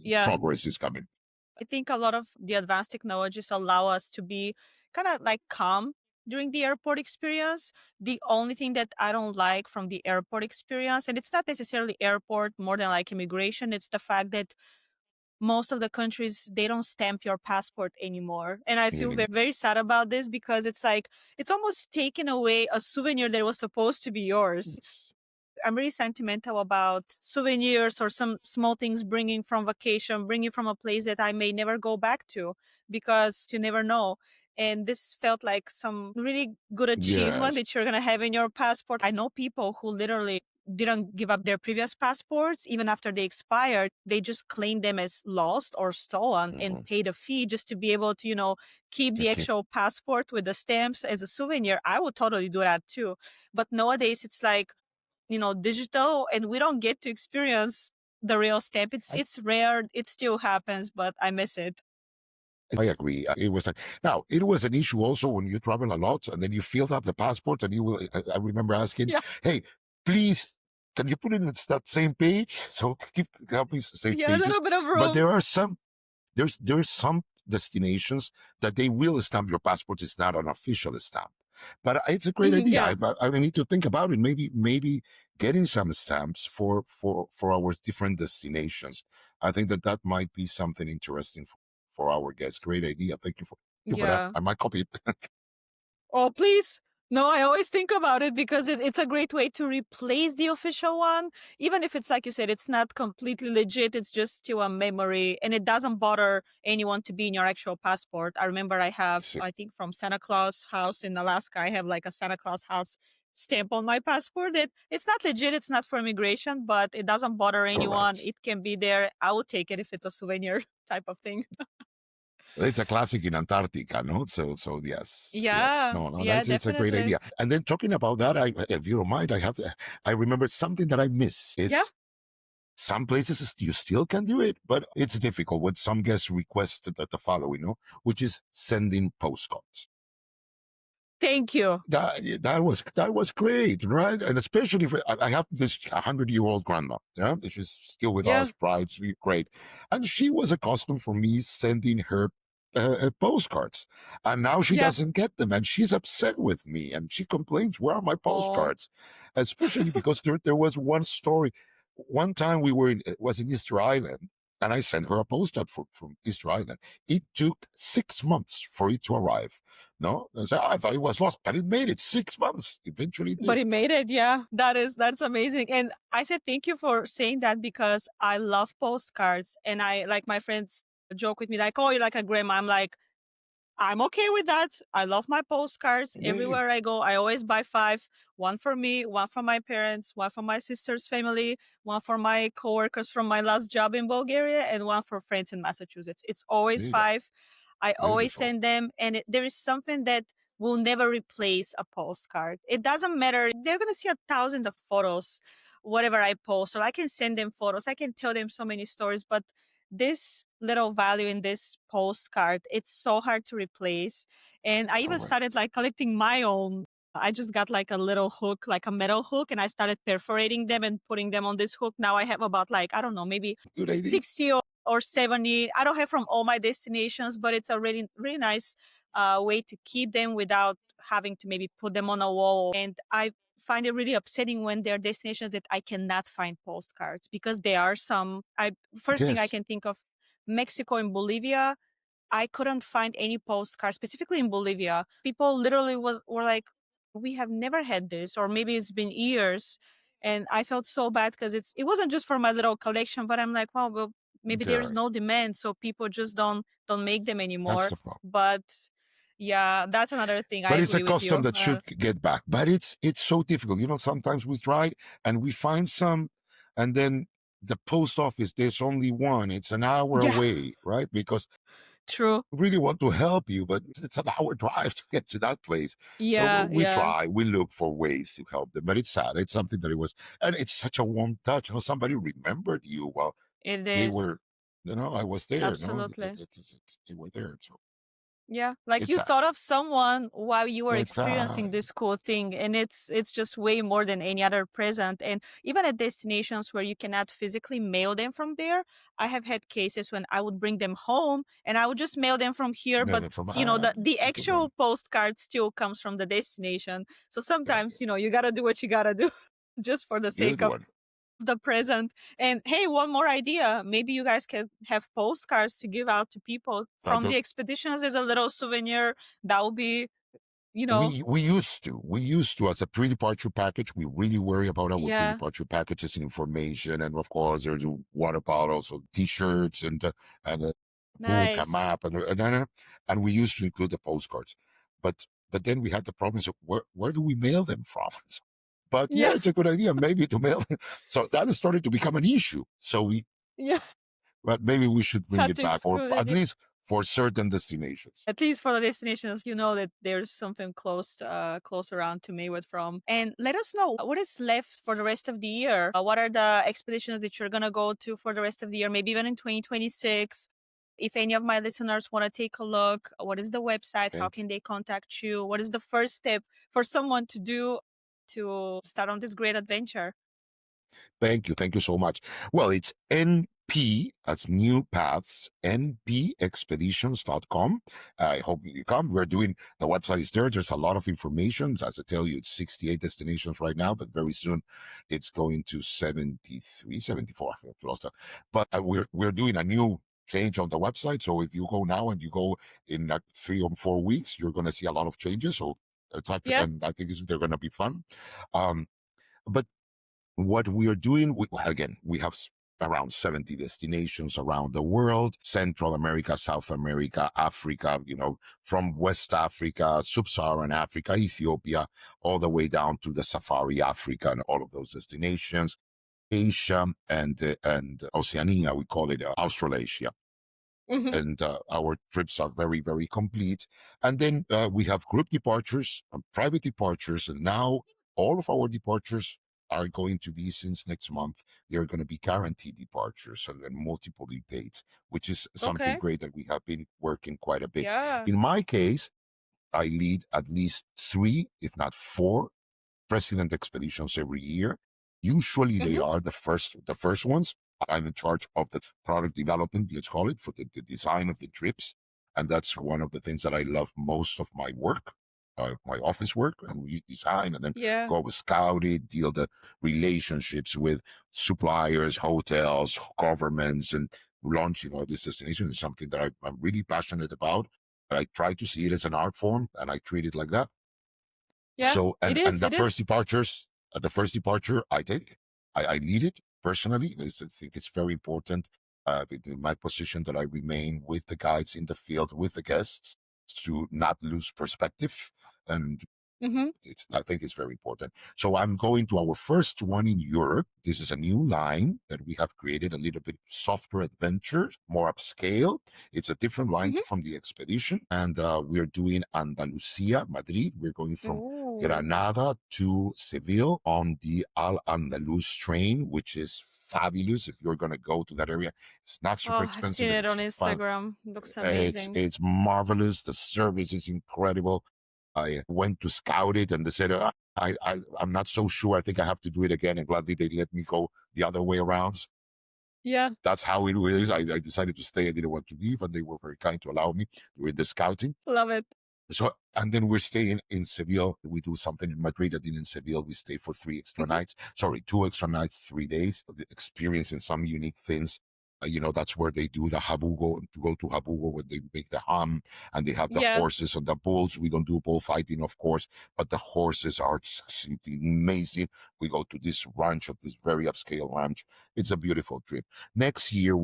Yeah. Progress is coming. I think a lot of the advanced technologies allow us to be kind of like calm during the airport experience. The only thing that I don't like from the airport experience, and it's not necessarily airport more than like immigration, it's the fact that most of the countries, they don't stamp your passport anymore. And I feel very, Anymore. very sad about this because it's like, it's almost taken away a souvenir that was supposed to be yours. I'm really sentimental about souvenirs or some small things bringing from vacation, bringing from a place that I may never go back to because you never know. And this felt like some really good achievement Yes. that you're going to have in your passport. I know people who literally didn't give up their previous passports even after they expired. They just claimed them as lost or stolen and Mm-hmm. paid a fee just to be able to, keep the Okay. actual passport with the stamps as a souvenir. I would totally do that too. But nowadays it's like, digital and we don't get to experience the real stamp. It's rare. It still happens, but I miss it. I agree. It was like now it was an issue also when you travel a lot and then you filled up the passport and you will. I remember asking, Yeah. "Hey, please, can you put it in that same page?" So keep copies, same Yeah, a pages. little bit of But room. there are some. There's some destinations that they will stamp your passport. It's not an official stamp, but it's a great Mhm, idea. yeah. I need to think about it. Maybe getting some stamps for our different destinations. I think that might be something interesting for our guests. Great idea. Thank you for that. Yeah. I might copy it. Oh, please. No, I always think about it because it's a great way to replace the official one. Even if it's like you said, it's not completely legit. It's just still a memory and it doesn't bother anyone to be in your actual passport. I remember I have, See, I think from Santa Claus house in Alaska, I have like a Santa Claus house stamp on my passport. It's not legit, it's not for immigration, but it doesn't bother anyone. Correct. It can be there. I will take it if it's a souvenir type of thing. It's a classic in Antarctica, no? So yes, yes. Yeah, No, no, yeah, that's it's a great definitely. idea. And then talking about that, if you don't mind, I remember something that I miss. Yeah. It's some places you still can do it, but it's difficult when some guests request the following, which is sending postcards. Thank you. That was great, right? And especially for I have this 100-year-old grandma, yeah, she's still with Yeah, us, bright, sweet, great, and she was accustomed for me sending her postcards, and now she yeah. doesn't get them, and she's upset with me, and she complains, "Where are my Oh, postcards?" Especially because there was one story. One time we were it was in Easter Island, and I sent her a postcard from Easter Island. It took 6 months for it to arrive. No, I thought it was lost, but it made it 6 months. Eventually, it but did. he made it. Yeah, that's amazing. And I said thank you for saying that because I love postcards, and I like my friends joke with me like, "Oh, you're like a grandma." I'm like, I'm okay with that. I love my postcards. Yeah, Everywhere I go, I always buy five. One for me, one for my parents, one for my sister's family, one for my coworkers from my last job in Bulgaria, and one for friends in Massachusetts. It's always there you go. five. I always Beautiful. send them, and there is something that will never replace a postcard. It doesn't matter. They're going to see 1,000 of photos, whatever I post, or I can send them photos. I can tell them so many stories, but this little value in this postcard, it's so hard to replace. And I even started Correct. like collecting my own. I just got like a little hook, like a metal hook, and I started perforating them and putting them on this hook. Now I have about like, I don't know, maybe Good idea. 60 or 70. I don't have from all my destinations, but it's a really, really nice way to keep them without having to maybe put them on a wall. And I find it really upsetting when there are destinations that I cannot find postcards because there are some. I first thing I Yes. can think of, Mexico and Bolivia. I couldn't find any postcards, specifically in Bolivia. People literally were like, "We have never had this," or maybe it's been years, and I felt so bad because it wasn't just for my little collection, but I'm like, "Wow, well, maybe there is Very. no demand, so people just don't make them That's anymore." the problem. But yeah, that's another thing. I But it's a agree with custom you. that should get back. But it's so difficult. Sometimes we try and we find some, and then the post office, there's only one. It's an hour Yeah, away, right? Because true. I really want to help you, but it's an hour drive to get to that place. So Yeah, we yeah, try, we look for ways to help them. But it's sad. It's something that it was, and it's such a warm touch. Somebody remembered you while it they is. were, I was there. No, Absolutely. they were there. So Yeah, like it's you sad. thought of someone while you were experiencing Exactly. this cool thing, and it's just way more than any other present. And even at destinations where you cannot physically mail them from there, I have had cases when I would bring them home and I would just mail them from here, but Maybe from the a good one. actual postcard still comes from the destination. So Very sometimes, good. you got to do what you got to do just for the Good sake of one. the present. And hey, one more idea. Maybe you guys can have postcards to give out to people I from the do. expeditions as a little souvenir. That would be, you know, We used to as a pre-departure package. We really worry about our yeah, pre-departure packages and information, and of course there's water bottles, or T-shirts, and a book, a nice. map, and we used to include the postcards. But then we had the problems of where do we mail them from? But yeah, Yeah, it's a good idea maybe to mail. So that is starting to become an issue. yeah. But maybe we should bring Had it to back, or exclude at it. least for certain destinations. At least for the destinations, you know that there's something close around to Maywood from. And let us know what is left for the rest of the year. What are the expeditions that you're gonna go to for the rest of the year? Maybe even in 2026. If any of my listeners want to take a look, what is the website? How Thank you. can they contact you? What is the first step for someone to do to start on this great adventure? Thank you. Thank you so much. Well, it's NP as New Paths, npexpeditions.com. I hope you come. The website is there. There's a lot of information. As I tell you, it's 68 destinations right now, but very soon it's going to 73, 74. I've lost that. But we're doing a new change on the website. So if you go now and you go in 3 or 4 weeks, you're going to see a lot of changes. So Yeah. and I think they're going to be fun. Um, but what we are doing, again, we have around 70 destinations around the world, Central America, South America, Africa, from West Africa, Sub-Saharan Africa, Ethiopia, all the way down to the Safari Africa and all of those destinations, Asia and Oceania, we call it Australasia. Hmm. And our trips are very, very complete. And then we have group departures and private departures. And now all of our departures are going to be, since next month, they're going to be guaranteed departures and then multiple dates, which is something Okay. great that we have been working quite a bit. Yeah. In my case, I lead at least 3, if not 4, president expeditions every year. Usually they Hmm. are the first ones. I'm in charge of the product development, let's call it, for the design of the trips. And that's one of the things that I love most of my work, my office work, and we design and then Yeah. go with scout it, deal the relationships with suppliers, hotels, governments, and launching all this destination is something that I'm really passionate about. But I try to see it as an art form and I treat it like that. Yeah. So, It and is. the It first is. departures, the first departure I take, I lead it personally. I think it's very important in my position that I remain with the guides in the field, with the guests, to not lose perspective. And Hmm. I think it's very important. So I'm going to our first one in Europe. This is a new line that we have created, a little bit softer adventure, more upscale. It's a different line Hmm. from the expedition. And we're doing Andalusia, Madrid. We're going from Ooh. Granada to Seville on the Al Andalus train, which is fabulous. If you're going to go to that area, it's not super Oh, I've seen expensive and it on it's fun. Instagram. Looks It's amazing. it's marvelous. The service is incredible. I went to scout it and they said, I'm not so sure. I think I have to do it again. And gladly they let me go the other way around. Yeah. That's how it is. I decided to stay. I didn't want to leave. And they were very kind to allow me during the scouting. Love it. So, and then we're staying in Seville. We do something in Madrid. I did in Seville. We stay for 3 extra nights. Sorry, 2 extra nights, 3 days, experiencing some unique things. That's where they do the habugo. To go to habugo, where they make the ham and they have the Yeah. horses and the bulls. We don't do bullfighting, of course, but the horses are simply amazing. We go to this ranch, of this very upscale ranch. It's a beautiful trip. Next year,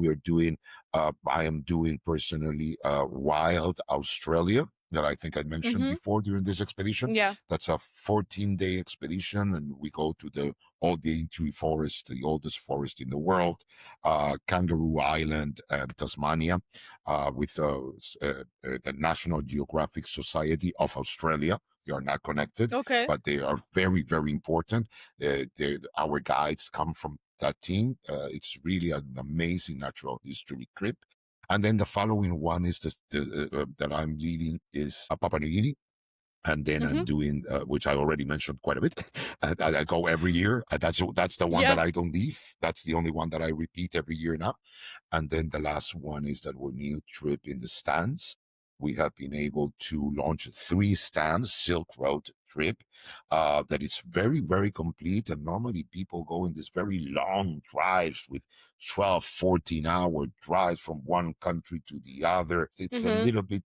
I am doing personally Wild Australia that I think I mentioned Hmm. before during this expedition. Yeah. That's a 14-day expedition, and we go to the Daintree Forest, the oldest forest in the world, Kangaroo Island, and Tasmania, with the National Geographic Society of Australia. They are not connected, Okay. but they are very, very important. Our guides come from that team. It's really an amazing natural history trip. And then the following one is that I'm leading is Papua New Guinea. And then I'm Hmm. doing, which I already mentioned quite a bit. I go every year. That's the one that Yeah. I don't leave. That's the only one that I repeat every year now. And then the last one is that our new trip in the stands. We have been able to launch 3 stands Silk Road trip that is very, very complete. And normally people go in this very long drives with 12, 14-hour drives from one country to the other. It's a Hmm. little bit,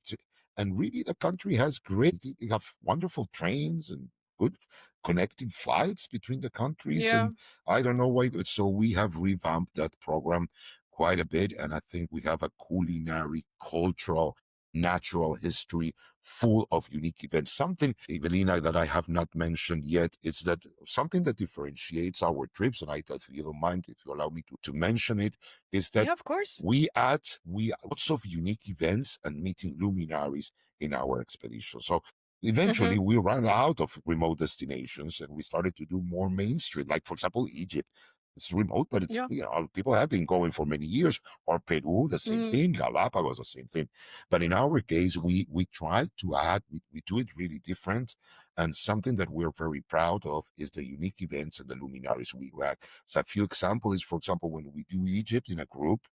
and really the country has great, they have wonderful trains and good connecting flights between the countries. Yeah. And I don't know why. So we have revamped that program quite a bit. And I think we have a culinary, cultural, natural history full of unique events. Something, Evelina, that I have not mentioned yet is that something that differentiates our trips, and if you don't mind, if you allow me to mention it, is that Yeah, of course. we lots of unique events and meeting luminaries in our expedition. So eventually Hmm. we ran out of remote destinations and we started to do more mainstream, like for example, Egypt. It's remote, but it's, Yeah. people have been going for many years. Or Peru, the same Hmm. thing. Galapagos, the same thing. But in our case, we try to add, we do it really different. And something that we're very proud of is the unique events and the luminaries we had. So a few examples, for example, when we do Egypt in a group,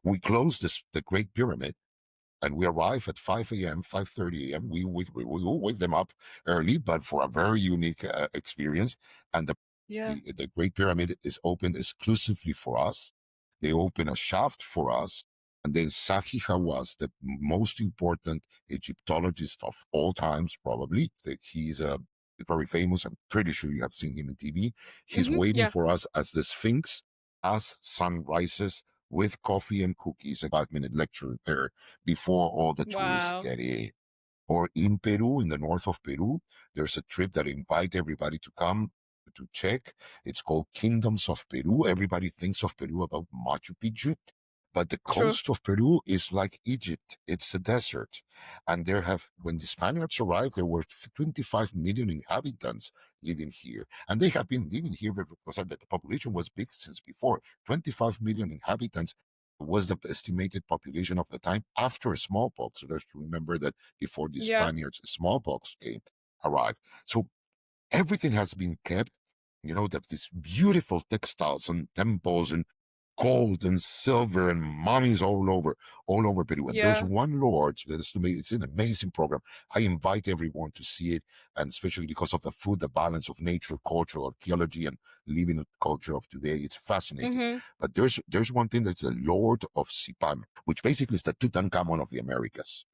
we close the Great Pyramid and we arrive at 5 a.m., 5:30 a.m. We will wake them up early, but for a very unique experience. And Yeah. the Great Pyramid is opened exclusively for us. They open a shaft for us. And then Sahi Hawass, the most important Egyptologist of all times, probably. He's very famous. I'm pretty sure you have seen him on TV. He's Hmm. waiting Yeah. for us as the Sphinx. as sun rises with coffee and cookies, a 5 minute lecture there before all the tourists Wow. get in. Or in Peru, in the north of Peru, there's a trip that invite everybody to come to check. It's called Kingdoms of Peru. Everybody thinks of Peru about Machu Picchu, but the True. coast of Peru is like Egypt. It's a desert. And there have, when the Spaniards arrived, there were 25 million inhabitants living here. And they have been living here because the population was big since before. 25 million inhabitants was the estimated population of the time after smallpox. So there's to remember that before the Yeah. Spaniards, smallpox arrived. So everything has been kept, that these beautiful textiles and temples and gold and silver and mummies all over Peru. And there's Yeah. one lord that is amazing. It's an amazing program. I invite everyone to see it, and especially because of the food, the balance of nature, culture, archaeology, and living culture of today. It's fascinating. Mm-hmm. But there's one thing that's the Lord of Sipan, which basically is the Tutankhamun of the Americas.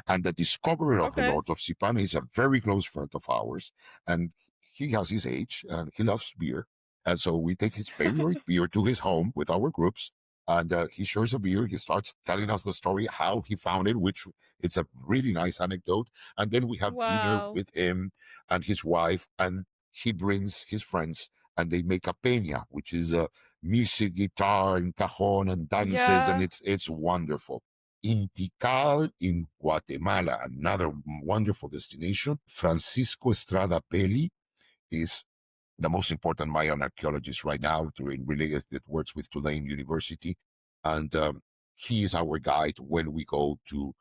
And the discoverer of the Okay. Lord of Sipan is a very close friend of ours. And he has his age and he loves beer. And so we take his favorite beer to his home with our groups. And he shares a beer. He starts telling us the story, how he found it, which it's a really nice anecdote. And then we have dinner Wow. with him and his wife. And he brings his friends and they make a peña, which is a music, guitar, and cajon and dances. And Yeah. it's wonderful. In Tikal, in Guatemala, another wonderful destination, Francisco Estrada Peli is the most important Mayan archaeologist right now, related that works with Tulane University, and he is our guide when we go to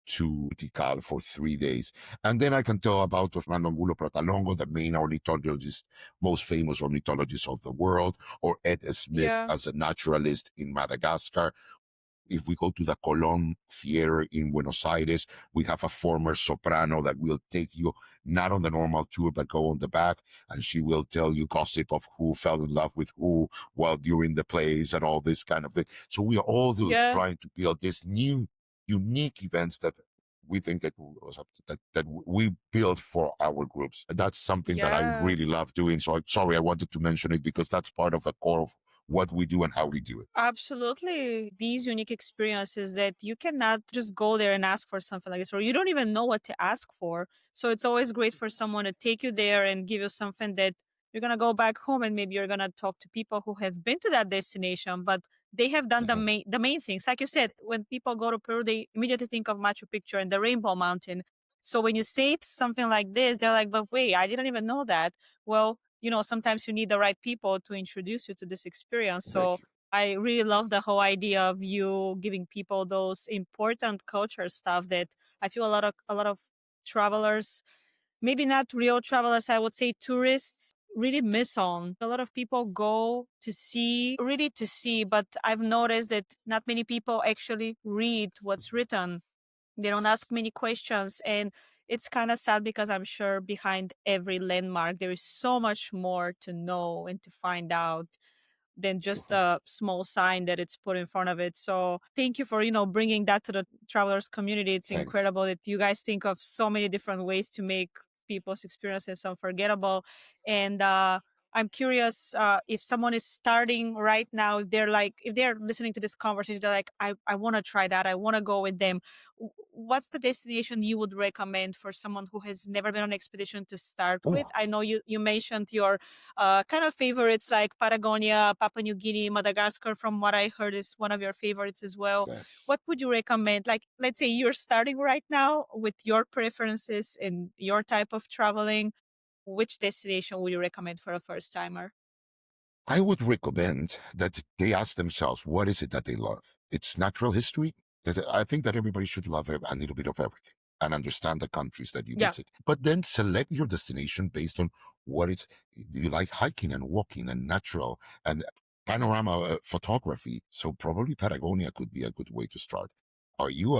Tikal for 3 days. And then I can tell about Fernando Angulo Pratalongo, the main ornithologist, most famous ornithologist of the world, or Ed Smith Yeah. as a naturalist in Madagascar. If we go to the Colón Theater in Buenos Aires, we have a former soprano that will take you not on the normal tour, but go on the back, and she will tell you gossip of who fell in love with who while during the plays and all this kind of thing. So we are all those Yeah. trying to build this new, unique events that we think that we build for our groups. That's something that I Yeah. really love doing. So I'm sorry I wanted to mention it because that's part of the core of what we do and how we do it. Absolutely. These unique experiences that you cannot just go there and ask for something like this, or you don't even know what to ask for. So it's always great for someone to take you there and give you something that you're going to go back home and maybe you're going to talk to people who have been to that destination, but they have done Mhm. the main things. Like you said, when people go to Peru, they immediately think of Machu Picchu and the Rainbow Mountain. So when you say it's something like this, they're like, but wait, I didn't even know that. Well, sometimes you need the right people to introduce you to this experience. Thank So you. I really love the whole idea of you giving people those important culture stuff that I feel a lot of travelers, maybe not real travelers, I would say tourists really miss on. A lot of people go to see, really to see, but I've noticed that not many people actually read what's written. They don't ask many questions, and it's kind of sad because I'm sure behind every landmark there is so much more to know and to find out than just Correct. a small sign that it's put in front of it. So thank you for, bringing that to the travelers community. It's Thank you. incredible that you guys think of so many different ways to make people's experiences unforgettable. And I'm curious if someone is starting right now, if they're listening to this conversation, they're like, I want to try that. I want to go with them. What's the destination you would recommend for someone who has never been on an expedition to start with? Oh, I know you mentioned your kind of favorites like Patagonia, Papua New Guinea, Madagascar, from what I heard, is one of your favorites as well. yes. What would you recommend? Like, let's say you're starting right now with your preferences and your type of traveling. Which destination would you recommend for a first timer? I would recommend that they ask themselves, what is it that they love? It's natural history. Because I think that everybody should love a little bit of everything and understand the countries that you Yeah, visit. But then select your destination based on what it's, do you like hiking and walking and natural and panorama photography? So probably Patagonia could be a good way to start. Are you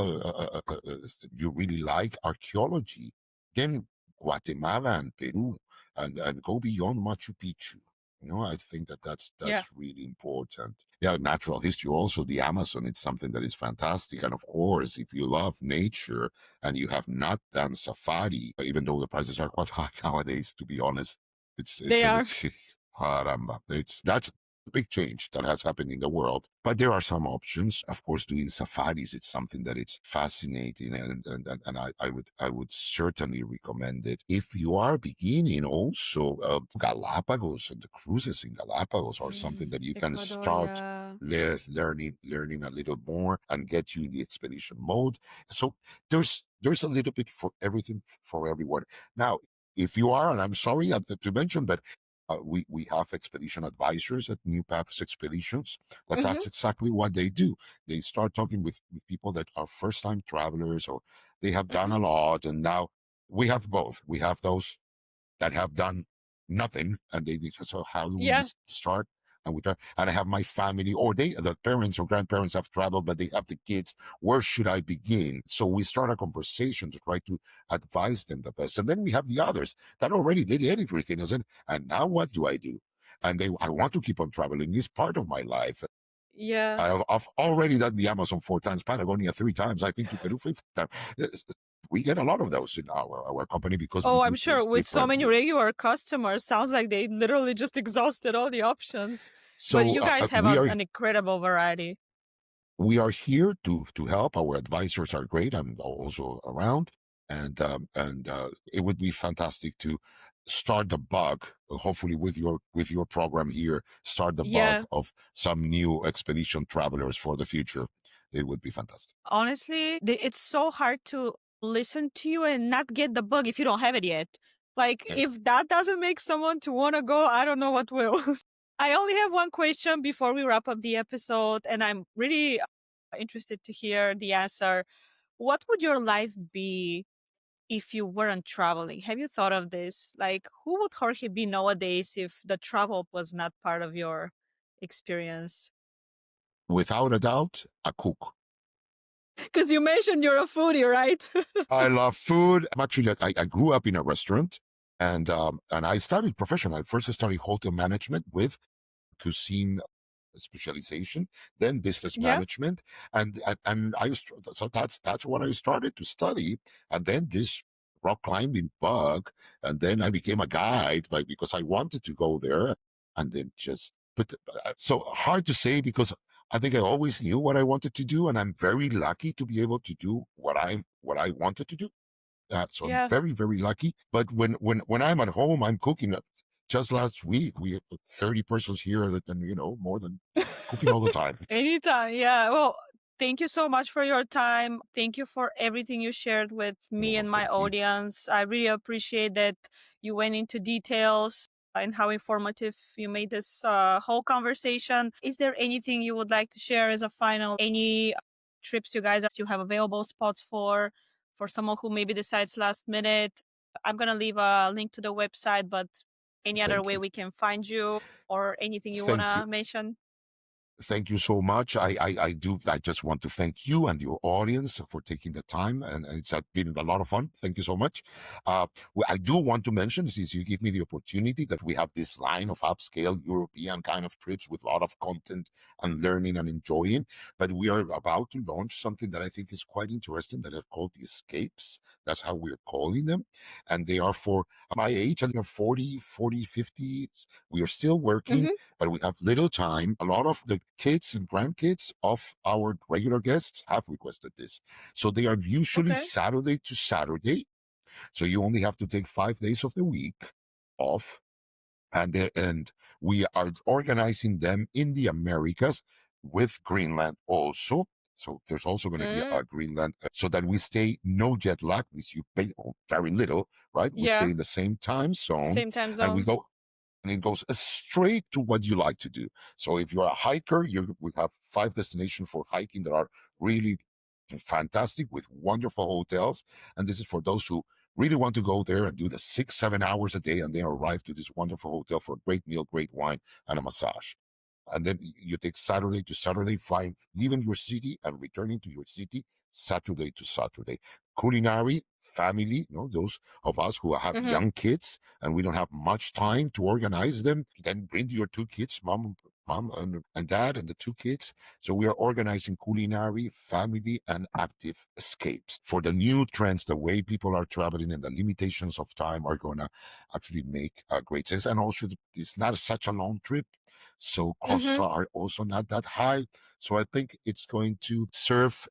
you really like archaeology? Then Guatemala and Peru and go beyond Machu Picchu. I think that yeah, that's really important. Yeah, natural history, also the Amazon, it's something that is fantastic. And of course, if you love nature and you have not done safari, even though the prices are quite high nowadays, to be honest, they are. it's caramba. It's that's big change that has happened in the world. But there are some options. Of course, doing safaris, it's something that it's fascinating, and I would certainly recommend it. If you are beginning also, Galapagos and the cruises in Galapagos are something that you can Ecuador, start yeah. learning a little more and get you in the expedition mode. So there's a little bit for everything for everyone. Now, if you are, and I'm sorry to mention, but we have expedition advisors at New Paths Expeditions. That's Hmm. exactly what they do. They start talking with people that are first time travelers, or they have done Hmm. a lot. And now we have both. We have those that have done nothing, and they because so how do we Yeah. start? And we try, and I have my family, or the parents or grandparents have traveled, but they have the kids. Where should I begin? So we start a conversation to try to advise them the best. And then we have the others that already did everything. And now what do I do? And I want to keep on traveling. It's part of my life. Yeah. I've already done the Amazon 4 times, Patagonia 3 times. I've been to Peru 5 times. We get a lot of those in our company because we Oh, do I'm sure things with so many differently. regular customers, sounds like they literally just exhausted all the options. But So you guys have an incredible variety. we are here to help. Our advisors are great. I'm also around, and it would be fantastic to start the bug. Hopefully, with your program here, start the bug Yeah. of some new expedition travelers for the future. It would be fantastic. Honestly, it's so hard to listen to you and not get the bug if you don't have it yet. Like, Yeah. if that doesn't make someone to want to go, I don't know what will. I only have one question before we wrap up the episode, and I'm really interested to hear the answer. What would your life be if you weren't traveling? Have you thought of this? Like, who would Jorge be nowadays if the travel was not part of your experience? Without a doubt, a cook. Because you mentioned you're a foodie, right? I love food. I'm actually, I grew up in a restaurant, and I studied professional. First, I studied hotel management with cuisine specialization, then business Yeah. management, and so that's what I started to study, and then this rock climbing bug, and then I became a guide, because I wanted to go there, and then just so hard to say because I think I always knew what I wanted to do, and I'm very lucky to be able to do what I wanted to do. So I'm Yeah. very, very lucky. But when I'm at home, I'm cooking. Just last week, we had 30 persons here, and more than cooking all the time. Anytime. Yeah. Well, thank you so much for your time. Thank you for everything you shared with me Oh, and my thank you. audience. I really appreciate that you went into details and how informative you made this whole conversation. Is there anything you would like to share as a final? Any trips you guys you have available spots for someone who maybe decides last minute? I'm gonna leave a link to the website, but any other Thank way you. we can find you or anything you Thank you. wanna mention? Thank you so much. I just want to thank you and your audience for taking the time, and it's been a lot of fun. Thank you so much. I do want to mention, since you give me the opportunity, that we have this line of upscale European kind of trips with a lot of content and learning and enjoying. But we are about to launch something that I think is quite interesting that are called the escapes. That's how we're calling them. And they are for my age, and they're 40, 50. We are still working, Mhm. but we have little time. A lot of the kids and grandkids of our regular guests have requested this. So they are usually Okay. Saturday to Saturday. So you only have to take 5 days of the week off. And we are organizing them in the Americas with Greenland also. So there's also going to be Mm, a Greenland, so that we stay no jet lag, which you pay very little, right? We yeah. stay in the same time zone, Same time and we zone. go and it goes straight to what you like to do. So if you're a hiker, we have 5 destinations for hiking that are really fantastic with wonderful hotels. And this is for those who really want to go there and do the 6, 7 hours a day and then arrive to this wonderful hotel for a great meal, great wine, and a massage. And then you take Saturday to Saturday, flying, leaving your city and returning to your city Saturday to Saturday. Culinary, family, those of us who have Mhm. young kids and we don't have much time to organize them, then bring your 2 kids, mom, mom and dad and the two kids. So we are organizing culinary, family, and active escapes for the new trends. The way people are traveling and the limitations of time are going to actually make great sense. And also, it's not such a long trip, so costs Mm-hmm. are also not that high. So I think it's going to serve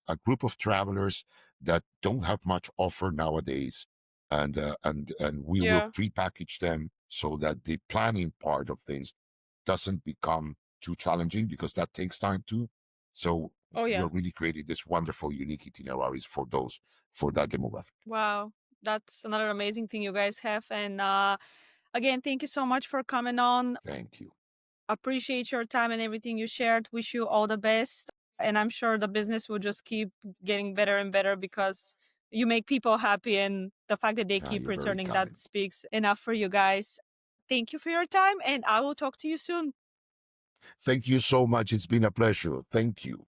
a group of travelers that don't have much offer nowadays, and we will Yeah. prepackage them so that the planning part of things doesn't become too challenging, because that takes time too. So Oh, we yeah. are really creating this wonderful, unique itineraries for those, for that demographic. Wow. That's another amazing thing you guys have. And again, thank you so much for coming on. Thank you. Appreciate your time and everything you shared. Wish you all the best. And I'm sure the business will just keep getting better and better because you make people happy. And the fact that they keep You're very returning, that kind. speaks enough for you guys. Thank you for your time. And I will talk to you soon. Thank you so much. It's been a pleasure. Thank you.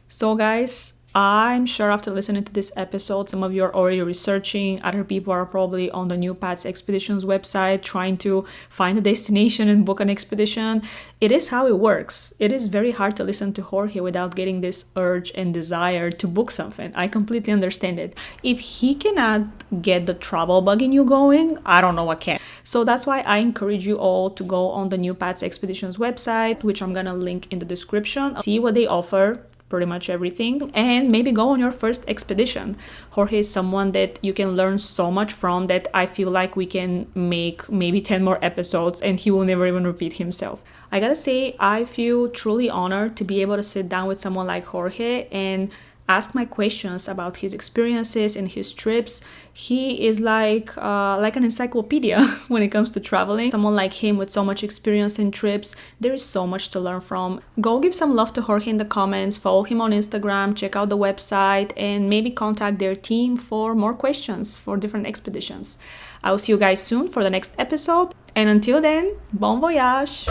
So, guys, I'm sure after listening to this episode, some of you are already researching. Other people are probably on the New Paths Expeditions website trying to find a destination and book an expedition. It is how it works. It is very hard to listen to Jorge without getting this urge and desire to book something. I completely understand it. If he cannot get the travel bug in you going, I don't know what can. So that's why I encourage you all to go on the New Paths Expeditions website, which I'm gonna link in the description. See what they offer, pretty much everything, and maybe go on your first expedition. Jorge is someone that you can learn so much from that I feel like we can make maybe 10 more episodes and he will never even repeat himself. I gotta say, I feel truly honored to be able to sit down with someone like Jorge and ask my questions about his experiences and his trips. He is like an encyclopedia when it comes to traveling. Someone like him with so much experience in trips, there is so much to learn from. Go give some love to Jorge in the comments, follow him on Instagram, check out the website, and maybe contact their team for more questions for different expeditions. I will see you guys soon for the next episode, and until then, bon voyage!